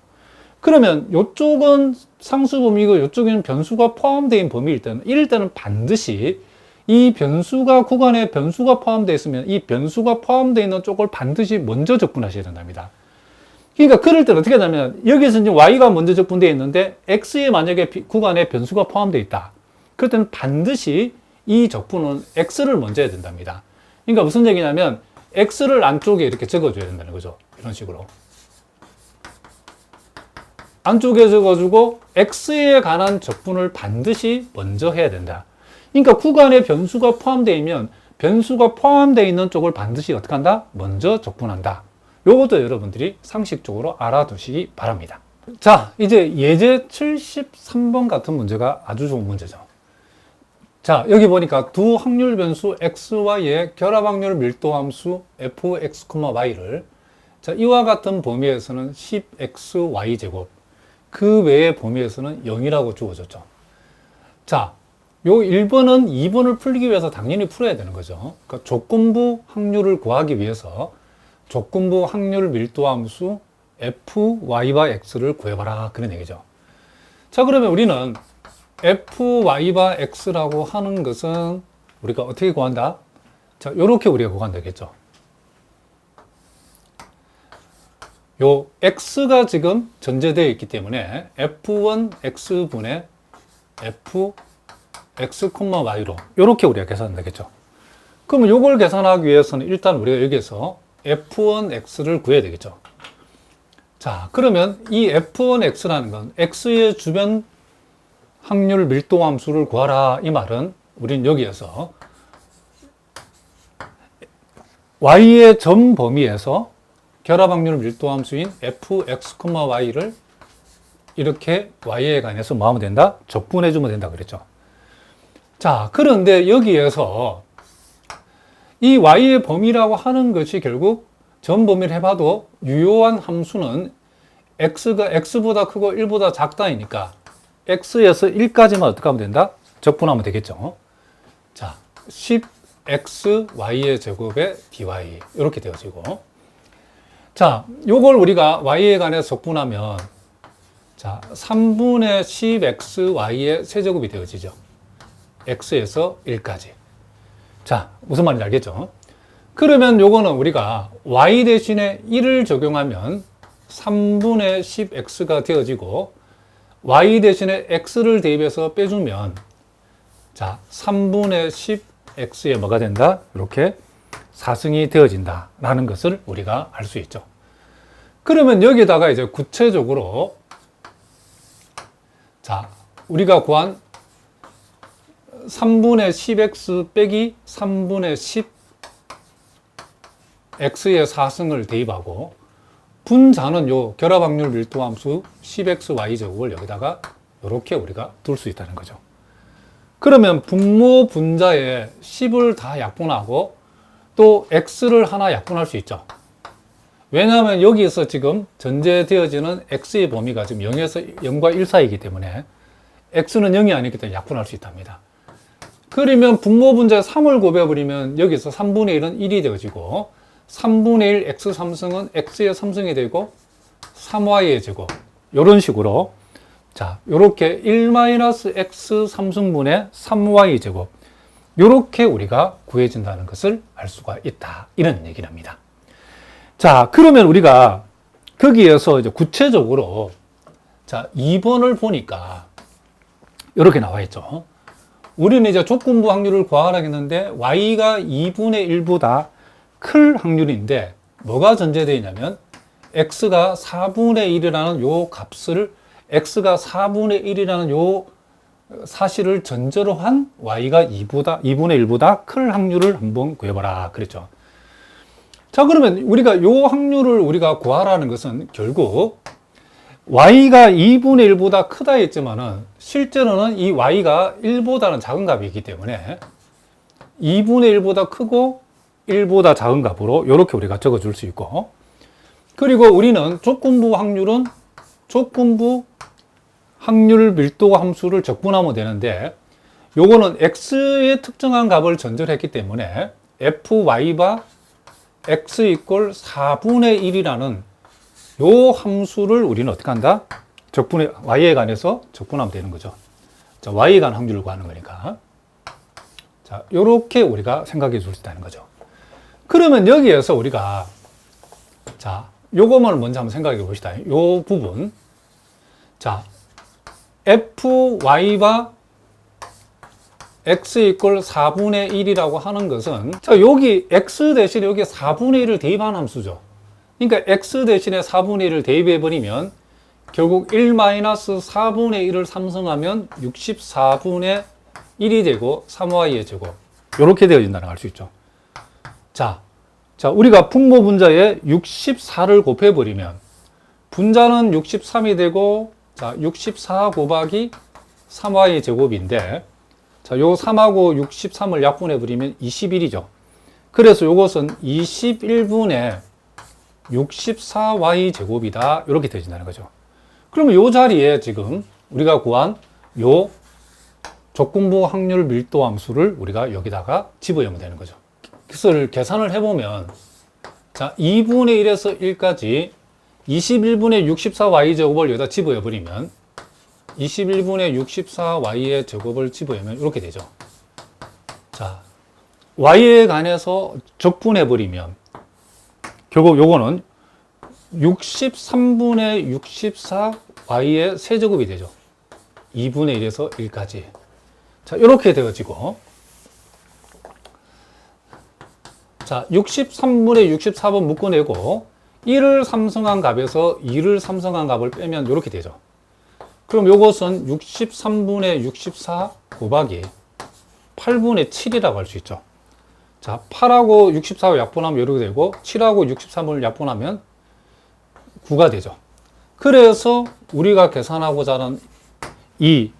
그러면 이쪽은 상수 범위고 이쪽에는 변수가 포함되어 있는 범위일 때는 이럴 때는 반드시 이 변수가 구간에 변수가 포함되어 있으면 이 변수가 포함되어 있는 쪽을 반드시 먼저 적분하셔야 된답니다. 그러니까 그럴 때는 어떻게 하냐면 여기서 이제 y가 먼저 적분되어 있는데 x에 만약에 구간에 변수가 포함되어 있다. 그럴 때는 반드시 이 적분은 x를 먼저 해야 된답니다. 그러니까 무슨 얘기냐면 x를 안쪽에 이렇게 적어줘야 된다는 거죠. 이런 식으로. 안쪽에 적어주고 x에 관한 적분을 반드시 먼저 해야 된다. 그러니까 구간에 변수가 포함되어 있으면 변수가 포함되어 있는 쪽을 반드시 어떻게 한다? 먼저 적분한다. 요것도 여러분들이 상식적으로 알아두시기 바랍니다. 자, 이제 예제 73번 같은 문제가 아주 좋은 문제죠. 자, 여기 보니까 두 확률 변수 xy의 결합확률 밀도함수 fx, y를 자, 이와 같은 범위에서는 10xy 제곱, 그 외의 범위에서는 0이라고 주어졌죠. 자, 요 1번은 2번을 풀기 위해서 당연히 풀어야 되는 거죠. 그러니까 조건부 확률을 구하기 위해서 조건부 확률 밀도함수 fy바 x를 구해봐라, 그런 얘기죠. 자, 그러면 우리는 fy바 x라고 하는 것은 우리가 어떻게 구한다? 자, 요렇게 우리가 구하면 되겠죠. 요 x가 지금 전제되어 있기 때문에 f1x분의 fx, y로 요렇게 우리가 계산하면 되겠죠. 그러면 요걸 계산하기 위해서는 일단 우리가 여기에서 f1x를 구해야 되겠죠. 자, 그러면 이 f1x라는 건 x의 주변 확률 밀도 함수를 구하라, 이 말은 우린 여기에서 y의 점 범위에서 결합확률 밀도 함수인 fx, y를 이렇게 y에 관해서 뭐 하면 된다? 적분해 주면 된다 그랬죠. 자, 그런데 여기에서 이 y의 범위라고 하는 것이 결국 점 범위를 해봐도 유효한 함수는 x가 x보다 크고 1보다 작다이니까 x에서 1까지만 어떻게 하면 된다? 적분하면 되겠죠. 자, 10xy의 제곱에 dy 이렇게 되어지고, 자, 요걸 우리가 y에 관해서 적분하면 자, 3분의 10xy의 세제곱이 되어지죠. x에서 1까지. 자, 무슨 말인지 알겠죠? 그러면 요거는 우리가 y 대신에 1을 적용하면 3분의 10x가 되어지고, y 대신에 x를 대입해서 빼주면 자 3분의 10x에 뭐가 된다? 이렇게 4승이 되어진다 라는 것을 우리가 알 수 있죠. 그러면 여기다가 이제 구체적으로 자 우리가 구한 3분의 10x 빼기 3분의 10 x의 4승을 대입하고 분자는 요 결합확률 밀도함수 10xy 제곱을 여기다가 이렇게 우리가 둘 수 있다는 거죠. 그러면 분모 분자에 10을 다 약분하고 또 x를 하나 약분할 수 있죠. 왜냐하면 여기에서 지금 전제되어지는 x의 범위가 지금 0에서 0과 1 사이이기 때문에 x는 0이 아니기 때문에 약분할 수 있답니다. 그러면 분모 분자에 3을 곱해버리면 여기서 3분의 1은 1이 되어지고 3분의 1 x 3승은 x의 3승이 되고 3y의 제곱 이런 식으로 자 요렇게 1-x 3승분의 3y 제곱 요렇게 우리가 구해진다는 것을 알 수가 있다 이런 얘기를 합니다. 자 그러면 우리가 거기에서 이제 구체적으로 자 2번을 보니까 이렇게 나와 있죠. 우리는 이제 조건부 확률을 구하라고 했는데 y가 2분의 1보다 클 확률인데 뭐가 전제되어 있냐면 x가 4분의 1이라는 요 값을 x가 4분의 1이라는 요 사실을 전제로 한 y가 2분의 1보다 클 확률을 한번 구해봐라 그랬죠. 자 그러면 우리가 요 확률을 우리가 구하라는 것은 결국 y가 2분의 1보다 크다 했지만은 실제로는 이 y가 1보다는 작은 값이기 때문에 2분의 1보다 크고 1보다 작은 값으로 이렇게 우리가 적어줄 수 있고 그리고 우리는 조건부 확률은 조건부 확률 밀도 함수를 적분하면 되는데 요거는 x의 특정한 값을 전제를 했기 때문에 fy바 x 이퀄 4분의 1이라는 요 함수를 우리는 어떻게 한다? y에 관해서 적분하면 되는 거죠. 자, y에 관한 확률을 구하는 거니까. 자, 요렇게 우리가 생각해 줄 수 있다는 거죠. 그러면 여기에서 우리가 자, 요거만 먼저 한번 생각해 봅시다. 요 부분. 자, fy바 x 이퀄 4분의 1이라고 하는 것은 자, 여기 x 대신에 여기 4분의 1을 대입한 함수죠. 그러니까 x 대신에 4분의 1을 대입해 버리면 결국 1-4분의 1을 삼성하면 64분의 1이 되고 3y의 제곱 이렇게 되어진다는 걸 알 수 있죠. 자, 우리가 분모 분자에 64를 곱해 버리면 분자는 63이 되고 자, 64 곱하기 3y 제곱인데 자, 요 3하고 63을 약분해 버리면 21이죠. 그래서 요것은 21분의 64y 제곱이다. 이렇게 되어진다는 거죠. 그러면 요 자리에 지금 우리가 구한 요 조건부 확률 밀도 함수를 우리가 여기다가 집어넣으면 되는 거죠. 그래서 계산을 해보면 자, 2분의 1에서 1까지 21분의 64y 제곱을 여기다 집어넣어버리면 21분의 64y의 제곱을 집어넣으면 이렇게 되죠. 자, y에 관해서 적분해버리면 결국 요거는 63분의 64y의 세제곱이 되죠. 2분의 1에서 1까지. 자, 이렇게 되어지고 자, 63분의 64번 묶어내고 1을 삼성한 값에서 2를 삼성한 값을 빼면 이렇게 되죠. 그럼 요것은 63분의 64 곱하기 8분의 7이라고 할 수 있죠. 자, 8하고 64를 약분하면 이렇게 되고 7하고 63을 약분하면 9가 되죠. 그래서 우리가 계산하고자 하는 이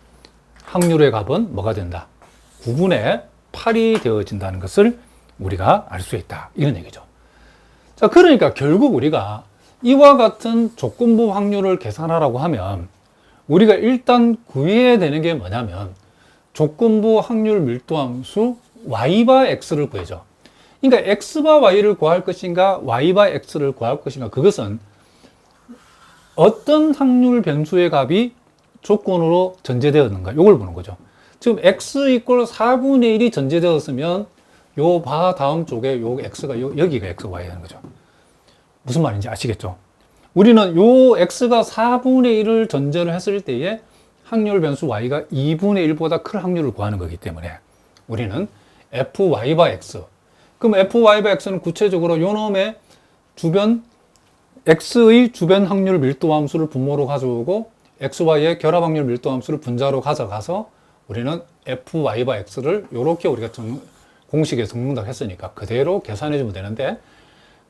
확률의 값은 뭐가 된다? 9분의 8이 되어진다는 것을 우리가 알 수 있다. 이런 얘기죠. 자, 그러니까 결국 우리가 이와 같은 조건부 확률을 계산하라고 하면 우리가 일단 구해야 되는 게 뭐냐면 조건부 확률 밀도함수 y바 x를 구해줘. 그러니까 x바 y를 구할 것인가 y바 x를 구할 것인가 그것은 어떤 확률 변수의 값이 조건으로 전제되었는가 이걸 보는 거죠. 지금 x 이퀄 4분의 1이 전제되었으면 요 바 다음 쪽에 요 x가 여기가 x, y 하는 거죠. 무슨 말인지 아시겠죠? 우리는 요 x가 4분의 1을 전제를 했을 때에 확률 변수 y가 2분의 1보다 큰 확률을 구하는 거기 때문에 우리는 fy 바 x. 그럼 fy 바 x는 구체적으로 요놈의 주변 x의 주변 확률 밀도 함수를 분모로 가져오고 xy의 결합 확률 밀도 함수를 분자로 가져가서 우리는 fy 바 x를 이렇게 우리가 공식에 적는다고 했으니까 그대로 계산해 주면 되는데,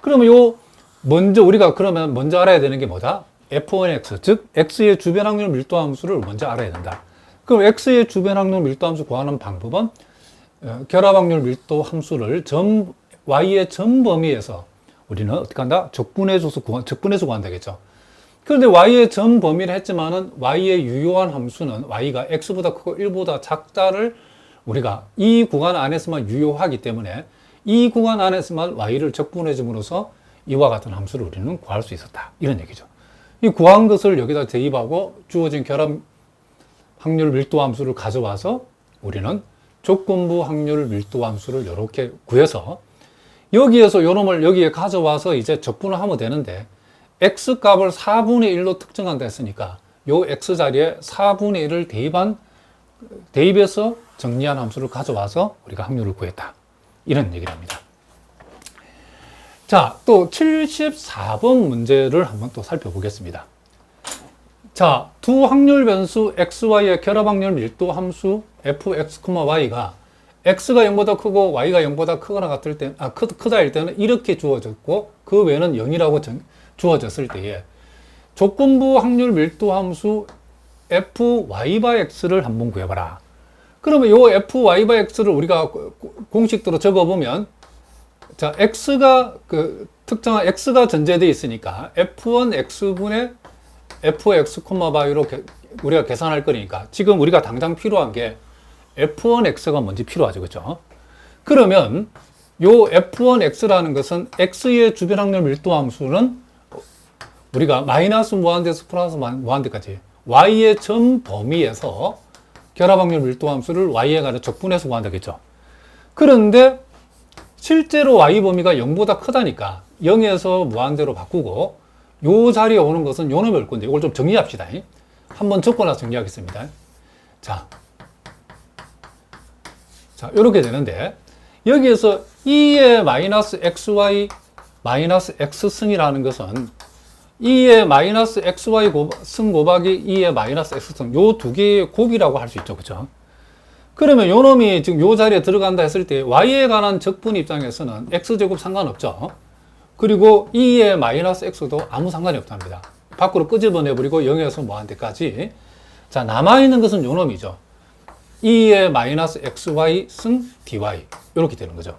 그러면 우리가 그러면 먼저 알아야 되는 게 뭐다? f1x, 즉 x의 주변 확률 밀도 함수를 먼저 알아야 된다. 그럼 x의 주변 확률 밀도 함수 구하는 방법은 결합 확률 밀도 함수를 y의 전 범위에서 우리는 어떻게 한다? 적분해서 구한다겠죠. 그런데 y의 전 범위를 했지만은 y의 유효한 함수는 y가 x보다 크고 1보다 작다를 우리가 이 구간 안에서만 유효하기 때문에 이 구간 안에서만 y를 적분해 줌으로써 이와 같은 함수를 우리는 구할 수 있었다. 이런 얘기죠. 이 구한 것을 여기다 대입하고 주어진 결합 확률 밀도 함수를 가져와서 우리는 조건부 확률 밀도 함수를 이렇게 구해서 여기에서 요놈을 여기에 가져와서 이제 적분을 하면 되는데, x 값을 4분의 1로 특정한다 했으니까 요 x 자리에 4분의 1을 대입해서 정리한 함수를 가져와서 우리가 확률을 구했다. 이런 얘기를 합니다. 자, 또 74번 문제를 한번 또 살펴보겠습니다. 자, 두 확률 변수 xy의 결합 확률 밀도 함수 fx, y가 x가 0보다 크고 y가 0보다 크거나 같을 때, 크다일 때는 이렇게 주어졌고 그 외에는 0이라고 주어졌을 때에 조건부 확률 밀도 함수 fy 바 x를 한번 구해봐라. 그러면 요 fy 바 x를 우리가 공식대로 적어보면, 자, 특정한 x가 전제되어 있으니까 f1 x분의 fx, y로 우리가 계산할 거니까 지금 우리가 당장 필요한 게 f1x가 먼저 필요하죠. 그죠? 그러면 요 f1x라는 것은 x의 주변 확률 밀도 함수는 우리가 마이너스 무한대에서 플러스 무한대까지 y의 전 범위에서 결합 확률 밀도 함수를 y에 관해 적분해서 구한다겠죠. 그런데 실제로 y 범위가 0보다 크다니까 0에서 무한대로 바꾸고 요 자리에 오는 것은 요 놈이 올 건데 이걸 좀 정리합시다. 한번 적고나서 정리하겠습니다. 자, 이렇게 되는데 여기에서 2의 마이너스 xy 마이너스 x승이라는 것은 2의 마이너스 xy 승 곱하기 2의 마이너스 x승 요 두 개의 곱이라고 할 수 있죠. 그죠? 그러면 요 놈이 지금 요 자리에 들어간다 했을 때 y에 관한 적분 입장에서는 x제곱 상관없죠. 그리고 2의 마이너스 x도 아무 상관이 없답니다. 밖으로 끄집어내버리고 0에서 무한대까지. 자, 남아있는 것은 요 놈이죠. 2의 마이너스 xy 승 dy 이렇게 되는 거죠.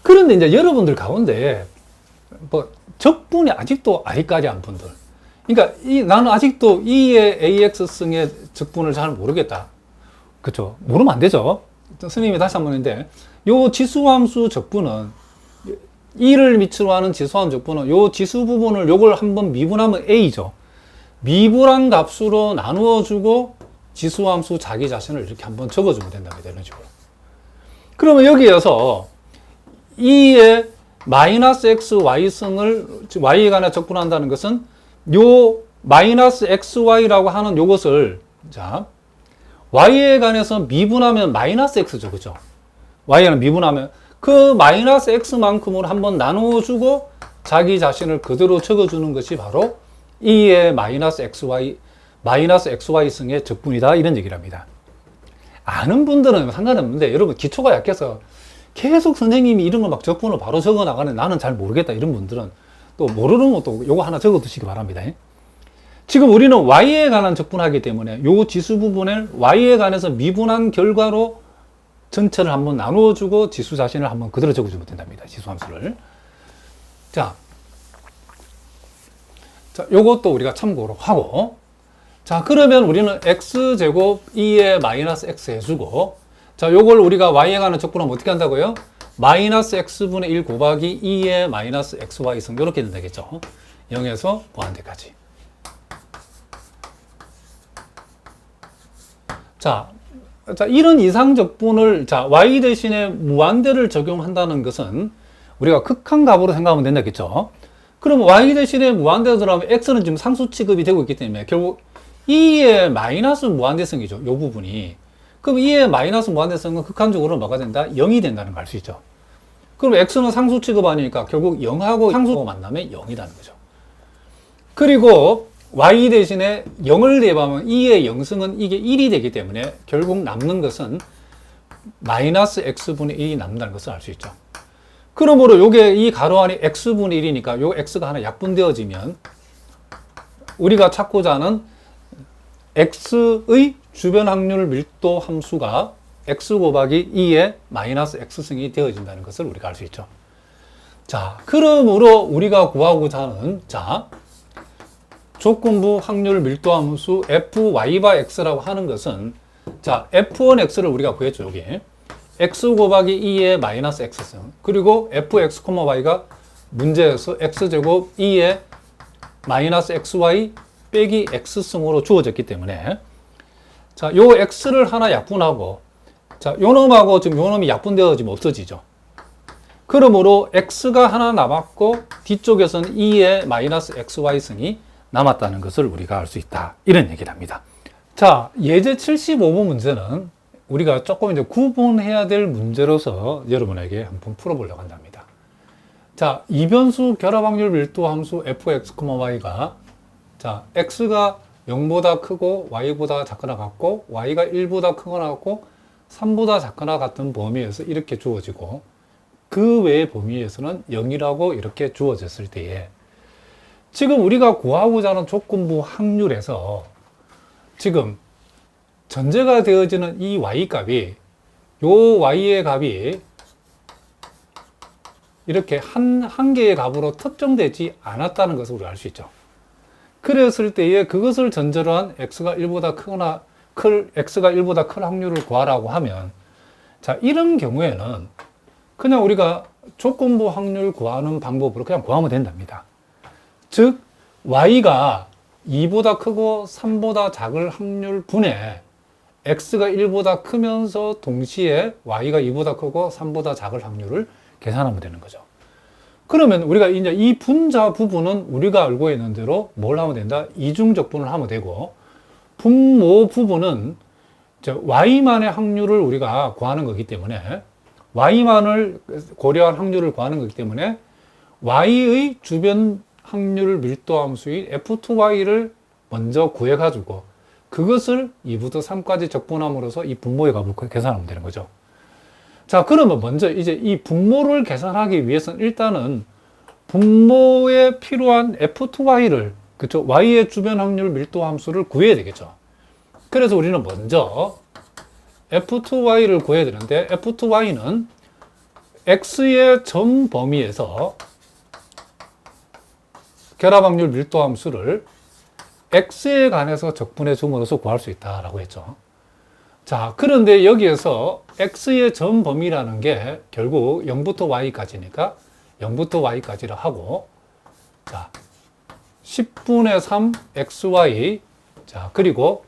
그런데 이제 여러분들 가운데 뭐 적분이 아직도 아리까리한 분들, 그러니까 나는 아직도 2의 ax 승의 적분을 잘 모르겠다. 그렇죠? 모르면 안 되죠. 선생님이 다시 한번 했는데 요 지수함수 적분은 2를 밑으로 하는 지수함 적분은 요 지수 부분을 요걸 한번 미분하면 a죠. 미분한 값으로 나누어 주고 지수함수 자기 자신을 이렇게 한번 적어주면 된답니다. 이런 식으로. 그러면 여기에서 2의 마이너스 x, y승을 y에 관해 적분한다는 것은 요 마이너스 xy라고 하는 요것을, 자, y에 관해서 미분하면 마이너스 x죠. 그죠? y에 관해 미분하면 그 마이너스 x만큼으로 한번 나눠주고 자기 자신을 그대로 적어주는 것이 바로 2의 마이너스 xy 승의 적분이다. 이런 얘기를 합니다. 아는 분들은 상관없는데 여러분 기초가 약해서 계속 선생님이 이런 거 막 적분을 바로 적어 나가는 나는 잘 모르겠다 이런 분들은 또 모르는 것도 요거 하나 적어 두시기 바랍니다. 지금 우리는 y에 관한 적분하기 때문에 요 지수 부분을 y에 관해서 미분한 결과로 전체를 한번 나누어 주고 지수 자신을 한번 그대로 적어주면 된답니다. 지수 함수를. 자, 요것도 우리가 참고로 하고, 자, 그러면 우리는 x제곱 2의 마이너스 x 해주고, 자, 요걸 우리가 y에 관한 적분하면 어떻게 한다고요? 마이너스 x분의 1 곱하기 2의 마이너스 xy승 이렇게 된다겠죠. 0에서 무한대까지. 자, 이런 이상적분을, 자, y 대신에 무한대를 적용한다는 것은 우리가 극한값으로 생각하면 된다겠죠. 그럼 y 대신에 무한대로 들어가면 x는 지금 상수 취급이 되고 있기 때문에 결국 E의 마이너스 무한대성이죠. 이 부분이. 그럼 E의 마이너스 무한대성은 극한적으로 뭐가 된다? 0이 된다는 걸 알 수 있죠. 그럼 X는 상수 취급하니까 결국 0하고 상수가 만나면 0이라는 거죠. 그리고 Y 대신에 0을 대입하면 E의 영승은 이게 1이 되기 때문에 결국 남는 것은 마이너스 X분의 1이 남는다는 것을 알 수 있죠. 그러므로 요게 이 가로 안이 X분의 1이니까 요 X가 하나 약분되어지면 우리가 찾고자 하는 X의 주변 확률 밀도 함수가 X 곱하기 2의 마이너스 X승이 되어진다는 것을 우리가 알 수 있죠. 자, 그러므로 우리가 구하고자 하는, 자, 조건부 확률 밀도 함수 Fy X라고 하는 것은, 자, F1X를 우리가 구했죠, 여기. X 곱하기 2의 마이너스 X승. 그리고 FX, Y가 문제에서 X제곱 2의 마이너스 XY 빼기 X승으로 주어졌기 때문에, 자, 요 X를 하나 약분하고, 자, 요 놈하고 지금 요 놈이 약분되어지면 없어지죠. 그러므로 X가 하나 남았고, 뒤쪽에서는 2의 마이너스 XY승이 남았다는 것을 우리가 알 수 있다. 이런 얘기를 합니다. 자, 예제 75번 문제는 우리가 조금 이제 구분해야 될 문제로서 여러분에게 한번 풀어보려고 한답니다. 자, 이변수 결합 확률 밀도 함수 fx, y가 자, x가 0보다 크고 y보다 작거나 같고 y가 1보다 크거나 같고 3보다 작거나 같은 범위에서 이렇게 주어지고 그 외의 범위에서는 0이라고 이렇게 주어졌을 때에 지금 우리가 구하고자 하는 조건부 확률에서 지금 전제가 되어지는 이 y 값이 요 y의 값이 이렇게 한 개의 값으로 특정되지 않았다는 것을 우리가 알 수 있죠. 그랬을 때에 그것을 전제로 한 x가 1보다 큰 확률을 구하라고 하면 자, 이런 경우에는 그냥 우리가 조건부 확률 구하는 방법으로 그냥 구하면 된답니다. 즉 y가 2보다 크고 3보다 작을 확률 분에 x가 1보다 크면서 동시에 y가 2보다 크고 3보다 작을 확률을 계산하면 되는 거죠. 그러면 우리가 이제 이 분자 부분은 우리가 알고 있는 대로 뭘 하면 된다? 이중적분을 하면 되고, 분모 부분은 y만의 확률을 우리가 구하는 거기 때문에, y만을 고려한 확률을 구하는 거기 때문에, y의 주변 확률 밀도 함수인 f2y를 먼저 구해가지고, 그것을 2부터 3까지 적분함으로써 이 분모의 값을 계산하면 되는 거죠. 자, 그러면 먼저 이제 이 분모를 계산하기 위해서는 일단은 분모에 필요한 f2y를, 그쵸? y의 주변 확률 밀도 함수를 구해야 되겠죠. 그래서 우리는 먼저 f2y를 구해야 되는데, f2y는 x의 점 범위에서 결합 확률 밀도 함수를 x에 관해서 적분해 줌으로써 구할 수 있다라고 했죠. 자, 그런데 여기에서 x의 전 범위라는 게 결국 0부터 y까지니까 0부터 y까지를 하고, 자, 10분의 3 xy, 자, 그리고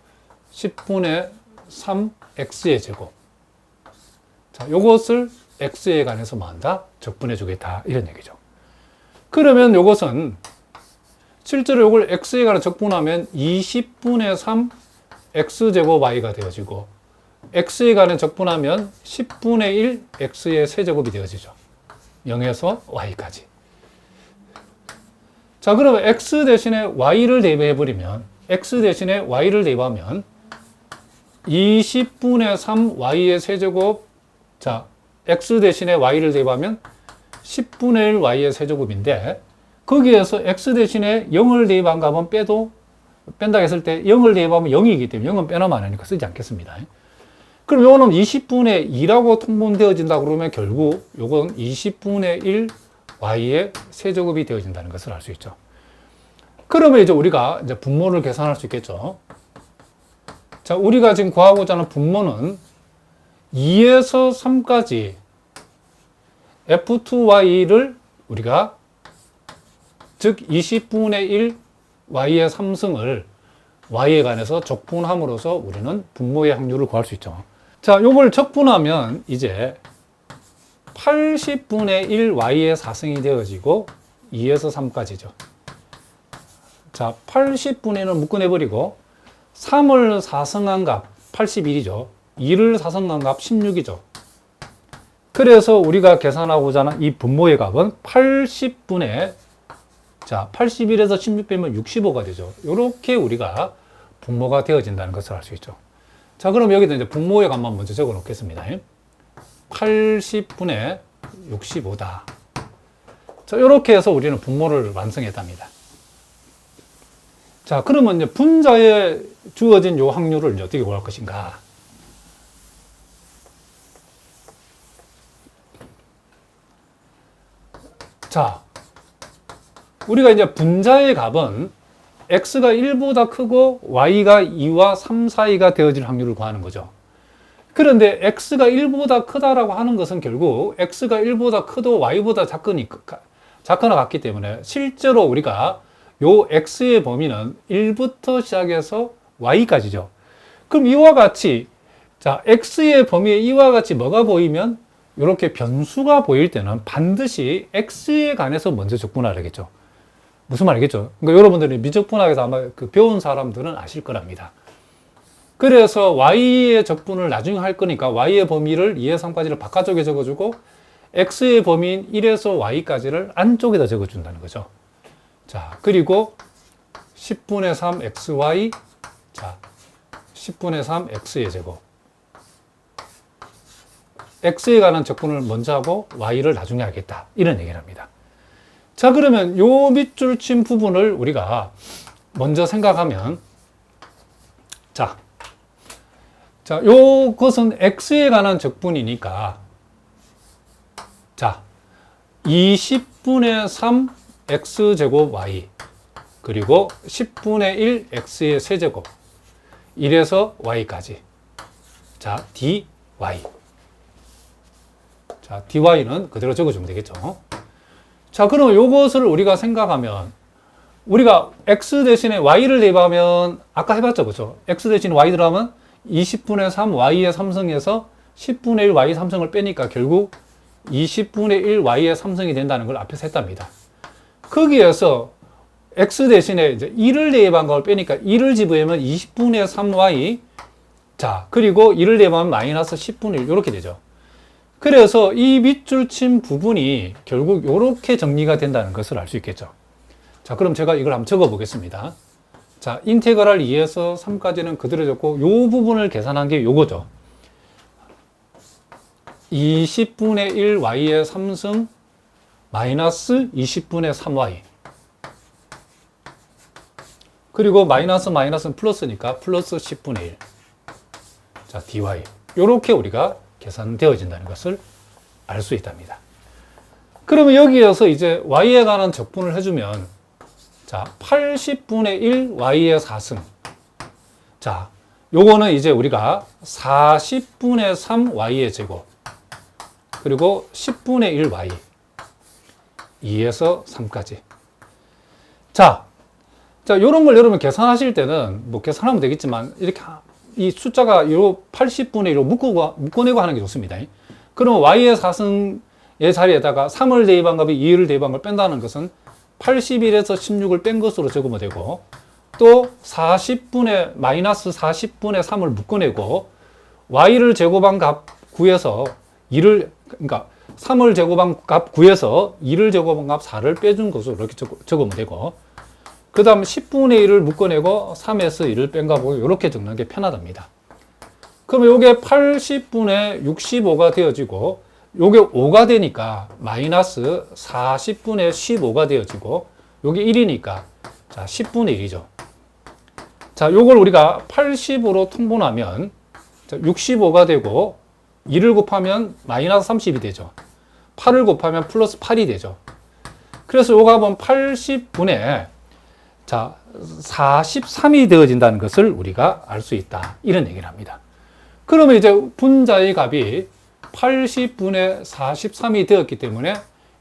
10분의 3 x의 제곱. 자, 요것을 x에 관해서 뭐 한다? 적분해 주겠다. 이런 얘기죠. 그러면 요것은 실제로 요걸 x에 관해 적분하면 20분의 3 x제곱 y가 되어지고, x에 관해 적분하면 10분의 1 x의 세제곱이 되어지죠. 0에서 y까지. 자, 그러면 x 대신에 y를 대입해버리면, x 대신에 y를 대입하면 20분의 3 y의 세제곱, 자, x 대신에 y를 대입하면 10분의 1 y의 세제곱인데, 거기에서 x 대신에 0을 대입한 값은 뺀다 했을 때 0을 대입하면 0이기 때문에 0은 빼놓으면 안 하니까 쓰지 않겠습니다. 그럼 요거는 20분의 2라고 통분되어진다 그러면 결국 요건 20분의 1 y의 세제곱이 되어진다는 것을 알 수 있죠. 그러면 이제 우리가 이제 분모를 계산할 수 있겠죠. 자, 우리가 지금 구하고자 하는 분모는 2에서 3까지 f2y를 우리가 즉 20분의 1 y의 3승을 y에 관해서 적분함으로써 우리는 분모의 확률을 구할 수 있죠. 자, 요걸 적분하면 이제 80분의 1 y의 4승이 되어지고 2에서 3까지죠. 자, 80분의 1을 묶어내버리고 3을 4승한 값 81이죠. 2를 4승한 값 16이죠. 그래서 우리가 계산하고자 하는 이 분모의 값은 80분의, 자, 81에서 16 빼면 65가 되죠. 이렇게 우리가 분모가 되어진다는 것을 알 수 있죠. 자, 그럼 여기다 이제 분모의 값만 먼저 적어 놓겠습니다. 80분의 65다. 자, 이렇게 해서 우리는 분모를 완성했답니다. 자, 그러면 이제 분자에 주어진 요 확률을 이제 어떻게 구할 것인가? 자, 우리가 이제 분자의 값은 x가 1보다 크고 y가 2와 3 사이가 되어질 확률을 구하는 거죠. 그런데 x가 1보다 크다라고 하는 것은 결국 x가 1보다 크도 y보다 작거나 같기 때문에 실제로 우리가 요 x의 범위는 1부터 시작해서 y까지죠. 그럼 이와 같이, 자, x의 범위에 이와 같이 뭐가 보이면 이렇게 변수가 보일 때는 반드시 x에 관해서 먼저 적분하라겠죠. 무슨 말이겠죠? 그러니까 여러분들이 미적분학에서 아마 배운 사람들은 아실 거랍니다. 그래서 y의 적분을 나중에 할 거니까 y의 범위를 2에서 3까지를 바깥쪽에 적어주고 x의 범위인 1에서 y까지를 안쪽에다 적어준다는 거죠. 자, 그리고 10분의 3 xy, 자, 10분의 3 x의 제곱. x에 관한 적분을 먼저 하고 y를 나중에 하겠다. 이런 얘기를 합니다. 자, 그러면 요 밑줄 친 부분을 우리가 먼저 생각하면, 자, 요것은 x에 관한 적분이니까, 자, 20분의 3 x제곱 y, 그리고 10분의 1 x의 세제곱, 1에서 y까지. 자, dy. 자, dy는 그대로 적어주면 되겠죠. 자, 그러면 요것을 우리가 생각하면, 우리가 x 대신에 y를 대입하면, 아까 해봤죠, 그죠? x 대신 y 들어가면 20분의 3 y의 3승에서 10분의 1 y 3승을 빼니까 결국 20분의 1 y의 3승이 된다는 걸 앞에서 했답니다. 거기에서 x 대신에 이제 1을 대입한 걸 빼니까 1을 집으면 20분의 3y, 자, 그리고 1을 대입하면 마이너스 10분의 1, 이렇게 되죠. 그래서 이 밑줄 친 부분이 결국 이렇게 정리가 된다는 것을 알 수 있겠죠. 자, 그럼 제가 이걸 한번 적어 보겠습니다. 자, 인테그랄 2에서 3까지는 그대로 적고 이 부분을 계산한 게 요거죠. 20분의 1 y의 3승 마이너스 20분의 3y, 그리고 마이너스는 플러스니까 플러스 10분의 1. 자, dy. 요렇게 우리가 계산되어진다는 것을 알 수 있답니다. 그러면 여기에서 이제 y에 관한 적분을 해주면, 자, 80분의 1 y의 4승. 자, 요거는 이제 우리가 40분의 3 y의 제곱, 그리고 10분의 1 y, 2에서 3까지. 자, 요런 걸 여러분 계산하실 때는 뭐 계산하면 되겠지만, 이렇게 이 숫자가 요 80분의 1로 묶어내고 하는 게 좋습니다. 그러면 y의 4승의 자리에다가 3을 대입한 값이 2를 대입한 걸 뺀다는 것은 81에서 16을 뺀 것으로 적으면 되고, 또 마이너스 40분의 3을 묶어내고, y를 제곱한 값 구해서 2를, 그러니까 3을 제곱한 값 구해서 2를 제곱한 값 4를 빼준 것으로 이렇게 적으면 되고, 그 다음 10분의 1을 묶어내고 3에서 1을 뺀 값을 이렇게 적는 게 편하답니다. 그러면 이게 80분의 65가 되어지고, 요게 5가 되니까 마이너스 40분의 15가 되어지고, 요게 1이니까 자, 10분의 1이죠. 자, 요걸 우리가 80으로 통분하면 65가 되고, 2를 곱하면 마이너스 30이 되죠. 8을 곱하면 플러스 8이 되죠. 그래서 요 값은 80분의, 자, 43이 되어진다는 것을 우리가 알 수 있다. 이런 얘기를 합니다. 그러면 이제 분자의 값이 80분의 43이 되었기 때문에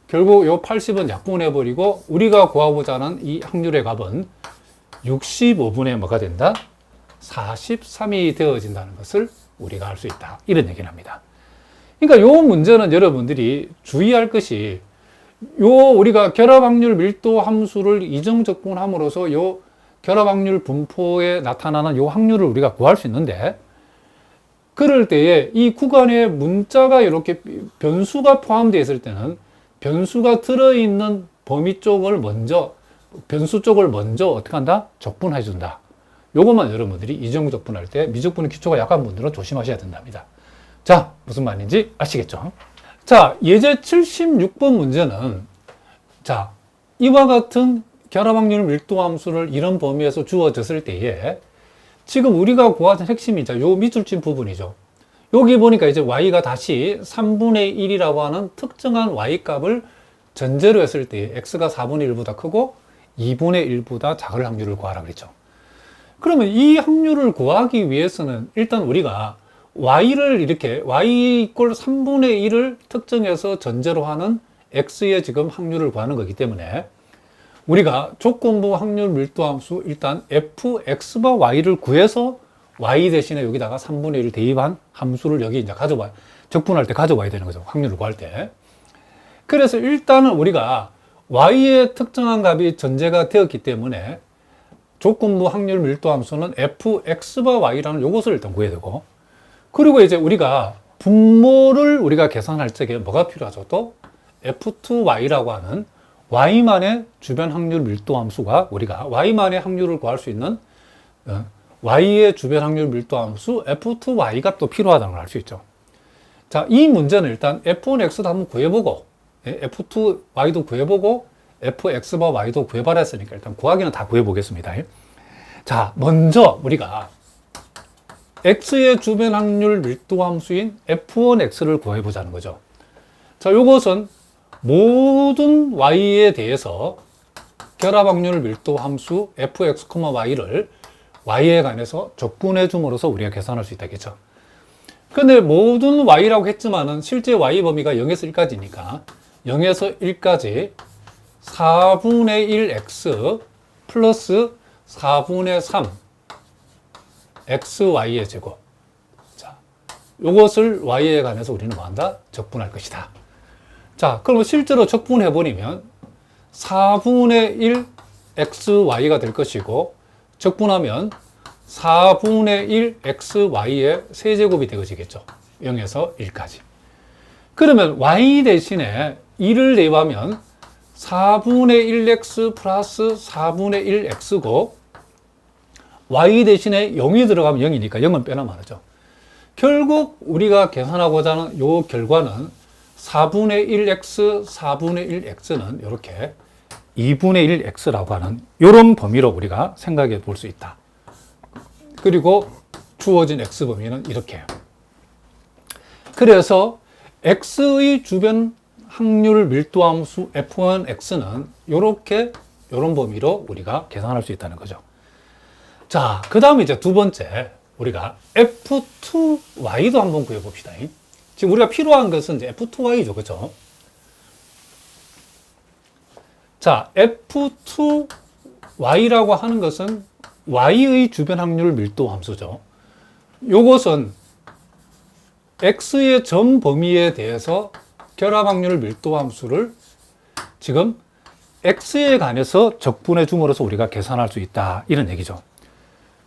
결국 요 80은 약분해버리고 우리가 구하고자 하는 이 확률의 값은 65분의 뭐가 된다? 43이 되어진다는 것을 우리가 알 수 있다. 이런 얘기를 합니다. 그러니까 요 문제는 여러분들이 주의할 것이, 우리가 결합 확률 밀도 함수를 이정 적분함으로써 결합 확률 분포에 나타나는 요 확률을 우리가 구할 수 있는데, 그럴 때에 이 구간에 문자가 이렇게 변수가 포함되어 있을 때는 변수가 들어있는 범위 쪽을 먼저, 변수 쪽을 먼저 어떻게 한다? 적분해 준다. 요것만 여러분들이 이중 적분할 때 미적분의 기초가 약한 분들은 조심하셔야 된답니다. 자, 무슨 말인지 아시겠죠? 자, 예제 76번 문제는, 자, 이와 같은 결합 확률 밀도 함수를 이런 범위에서 주어졌을 때에 지금 우리가 구하던 핵심이 요 밑줄친 부분이죠. 여기 보니까 이제 y가 다시 3분의 1이라고 하는 특정한 y 값을 전제로 했을 때 x가 4분의 1보다 크고 2분의 1보다 작을 확률을 구하라 그랬죠. 그러면 이 확률을 구하기 위해서는 일단 우리가 y를 이렇게 y 이꼴 3분의 1을 특정해서 전제로 하는 x의 지금 확률을 구하는 거기 때문에 우리가 조건부 확률 밀도 함수 일단 fx바 y를 구해서 y 대신에 여기다가 3분의 1을 대입한 함수를 여기 이제 가져와, 적분할 때 가져와야 되는 거죠. 확률을 구할 때. 그래서 일단은 우리가 y의 특정한 값이 전제가 되었기 때문에 조건부 확률 밀도 함수는 fx바 y라는 요것을 일단 구해야 되고, 그리고 이제 우리가 분모를 우리가 계산할 적에 뭐가 필요하죠? 또 f2y라고 하는 y만의 주변 확률 밀도 함수가, 우리가 y만의 확률을 구할 수 있는 y의 주변 확률 밀도 함수 f2y가 또 필요하다는 걸 알 수 있죠. 자, 이 문제는 일단 f1x도 한번 구해보고 f2y도 구해보고 fx바 y도 구해봐라 했으니까 일단 구하기는 다 구해보겠습니다. 자, 먼저 우리가 x의 주변 확률 밀도 함수인 f1x를 구해보자는 거죠. 자, 요것은 모든 y에 대해서 결합 확률 밀도 함수 fx, y를 y에 관해서 적분해 줌으로써 우리가 계산할 수 있다겠죠. 근데 모든 y라고 했지만은 실제 y 범위가 0에서 1까지니까 0에서 1까지 4분의 1x 플러스 4분의 3 xy의 제곱. 자, 요것을 y에 관해서 우리는 뭐 한다? 적분할 것이다. 자, 그러면 실제로 적분해버리면 4분의 1 xy가 될 것이고, 적분하면 4분의 1 xy의 세제곱이 되어지겠죠. 0에서 1까지. 그러면 y 대신에 2를 대입하면 4분의 1x 플러스 4분의 1x고, y 대신에 0이 들어가면 0이니까 0은 빼나 말하죠. 결국 우리가 계산하고자 하는 요 결과는 4분의 1x, 4분의 1x는 이렇게 2분의 1x라고 하는 이런 범위로 우리가 생각해 볼 수 있다. 그리고 주어진 x 범위는 이렇게. 그래서 x의 주변 확률 밀도 함수 f1x는 이렇게 이런 범위로 우리가 계산할 수 있다는 거죠. 자, 그 다음에 이제 두 번째 우리가 f2y도 한번 구해봅시다. 지금 우리가 필요한 것은 이제 f2y죠, 그렇죠? 자, f2y라고 하는 것은 y의 주변 확률 밀도 함수죠. 요것은 x의 전 범위에 대해서 결합 확률 밀도 함수를 지금 x에 관해서 적분해 줌으로써 우리가 계산할 수 있다, 이런 얘기죠.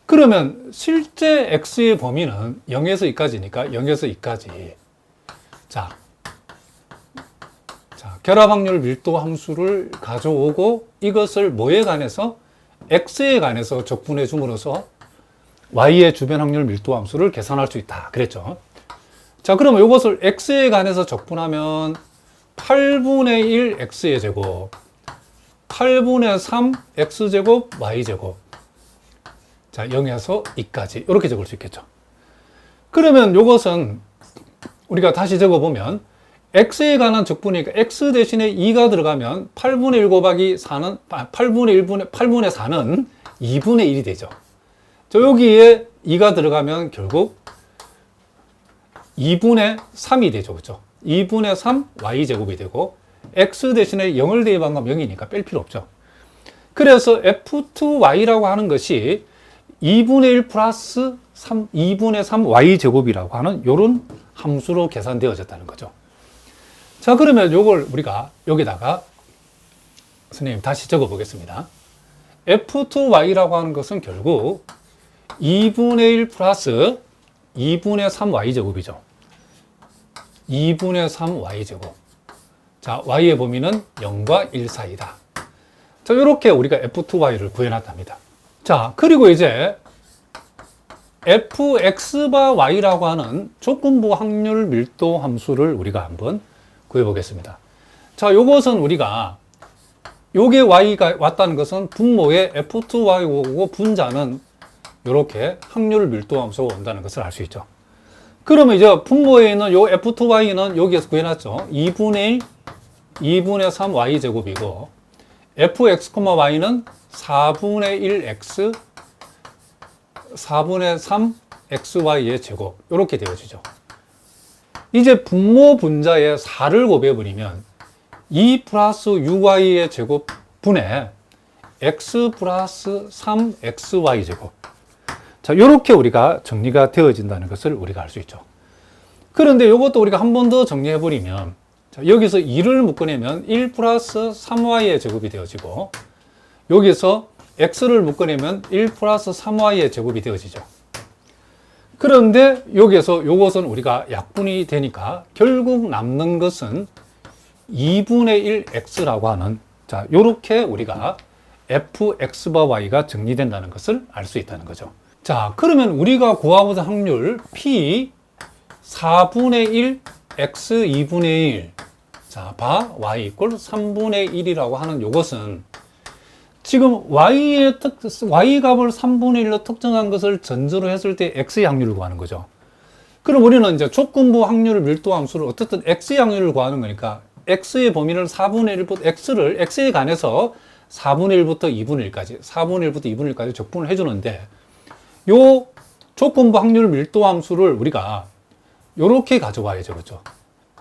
그러면 실제 x의 범위는 0에서 2까지니까 0에서 2까지. 자, 결합 확률 밀도 함수를 가져오고 이것을 뭐에 관해서? x에 관해서 적분해 줌으로써 y의 주변 확률 밀도 함수를 계산할 수 있다 그랬죠. 자, 그러면 이것을 x에 관해서 적분하면 8분의 1 x의 제곱, 8분의 3 x제곱 y제곱. 자, 0에서 2까지 이렇게 적을 수 있겠죠. 그러면 이것은 우리가 다시 적어보면 x에 관한 적분이니까 x 대신에 2가 들어가면 8분의 1 곱하기 4는 8분의 4는 2분의 1이 되죠. 저 여기에 2가 들어가면 결국 2분의 3이 되죠. 그렇죠? 2분의 3 y제곱이 되고, x 대신에 0을 대입한 건 0이니까 뺄 필요 없죠. 그래서 f2y라고 하는 것이 2분의 1 플러스 2분의 3 y제곱이라고 하는 이런 함수로 계산되어졌다는 거죠. 자, 그러면 이걸 우리가 여기다가 선생님 다시 적어 보겠습니다. F2Y라고 하는 것은 결국 2분의 1 플러스 2분의 3Y제곱이죠. 2분의 3Y제곱. 자, Y의 범위는 0과 1 사이다. 자, 이렇게 우리가 F2Y를 구해놨답니다. 자, 그리고 이제 fx바 y라고 하는 조건부 확률 밀도 함수를 우리가 한번 구해보겠습니다. 자, 요것은 우리가 요게 y가 왔다는 것은 분모에 f2y고 분자는 이렇게 확률 밀도 함수가 온다는 것을 알 수 있죠. 그러면 이제 분모에 있는 요 f2y는 여기에서 구해놨죠. 2분의 3y 제곱이고 fx, y는 4분의 1x 4분의 3 xy의 제곱 이렇게 되어지죠. 이제 분모 분자에 4를 곱해버리면 2 플러스 6y의 제곱 분의 x 플러스 3 xy 제곱. 자, 이렇게 우리가 정리가 되어진다는 것을 우리가 알 수 있죠. 그런데 이것도 우리가 한 번 더 정리해버리면, 자, 여기서 2를 묶어내면 1 플러스 3y의 제곱이 되어지고, 여기서 x를 묶어내면 1 플러스 3y의 제곱이 되어지죠. 그런데 여기에서 이것은 우리가 약분이 되니까 결국 남는 것은 2분의 1 x라고 하는, 자, 요렇게 우리가 fx 바 y가 정리된다는 것을 알 수 있다는 거죠. 자, 그러면 우리가 구하고자 확률 p 4분의 1 x 2분의 1, 자, 바 y 이꼴 3분의 1이라고 하는 요것은 지금 y 값을 3분의 1로 특정한 것을 전제로 했을 때 x의 확률을 구하는 거죠. 그럼 우리는 이제 조건부 확률 밀도 함수를 어쨌든 x의 확률을 구하는 거니까 x의 범위를 4분의 1부터 x에 관해서 4분의 1부터 2분의 1까지, 4분의 1부터 2분의 1까지 적분을 해주는데, 요 조건부 확률 밀도 함수를 우리가 요렇게 가져와야죠. 그렇죠?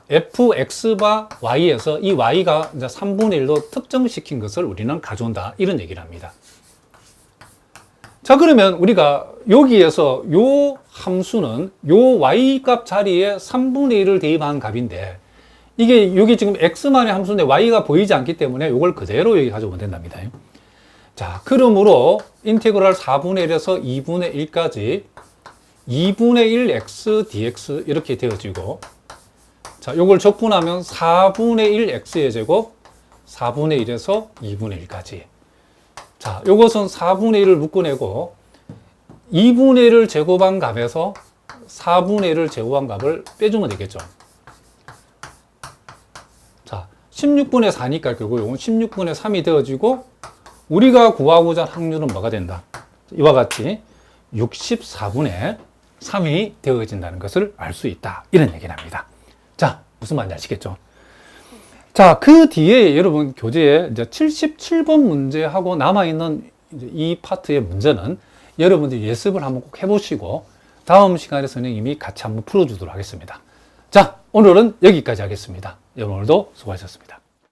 fx 바 y에서 이 y가 이제 3분의 1로 특정시킨 것을 우리는 가져온다. 이런 얘기를 합니다. 자, 그러면 우리가 여기에서 요 함수는 요 y 값 자리에 3분의 1을 대입한 값인데, 이게 여기 지금 x만의 함수인데 y가 보이지 않기 때문에 이걸 그대로 여기 가져오면 된답니다. 자, 그러므로 인테그랄 4분의 1에서 2분의 1까지 2분의 1 x dx 이렇게 되어지고, 자, 요걸 적분하면 4분의 1 x의 제곱 4분의 1에서 2분의 1까지. 자, 요것은 4분의 1을 묶어내고 2분의 1을 제곱한 값에서 4분의 1을 제곱한 값을 빼주면 되겠죠. 자, 16분의 4니까 결국 요건 16분의 3이 되어지고, 우리가 구하고자 할 확률은 뭐가 된다? 이와 같이 64분의 3이 되어진다는 것을 알 수 있다. 이런 얘기를 합니다. 자, 무슨 말인지 아시겠죠? 자, 그 뒤에 여러분 교재에 이제 77번 문제하고 남아있는 이제 이 파트의 문제는 여러분들이 예습을 한번 꼭 해보시고 다음 시간에 선생님이 같이 한번 풀어주도록 하겠습니다. 자, 오늘은 여기까지 하겠습니다. 여러분 오늘도 수고하셨습니다.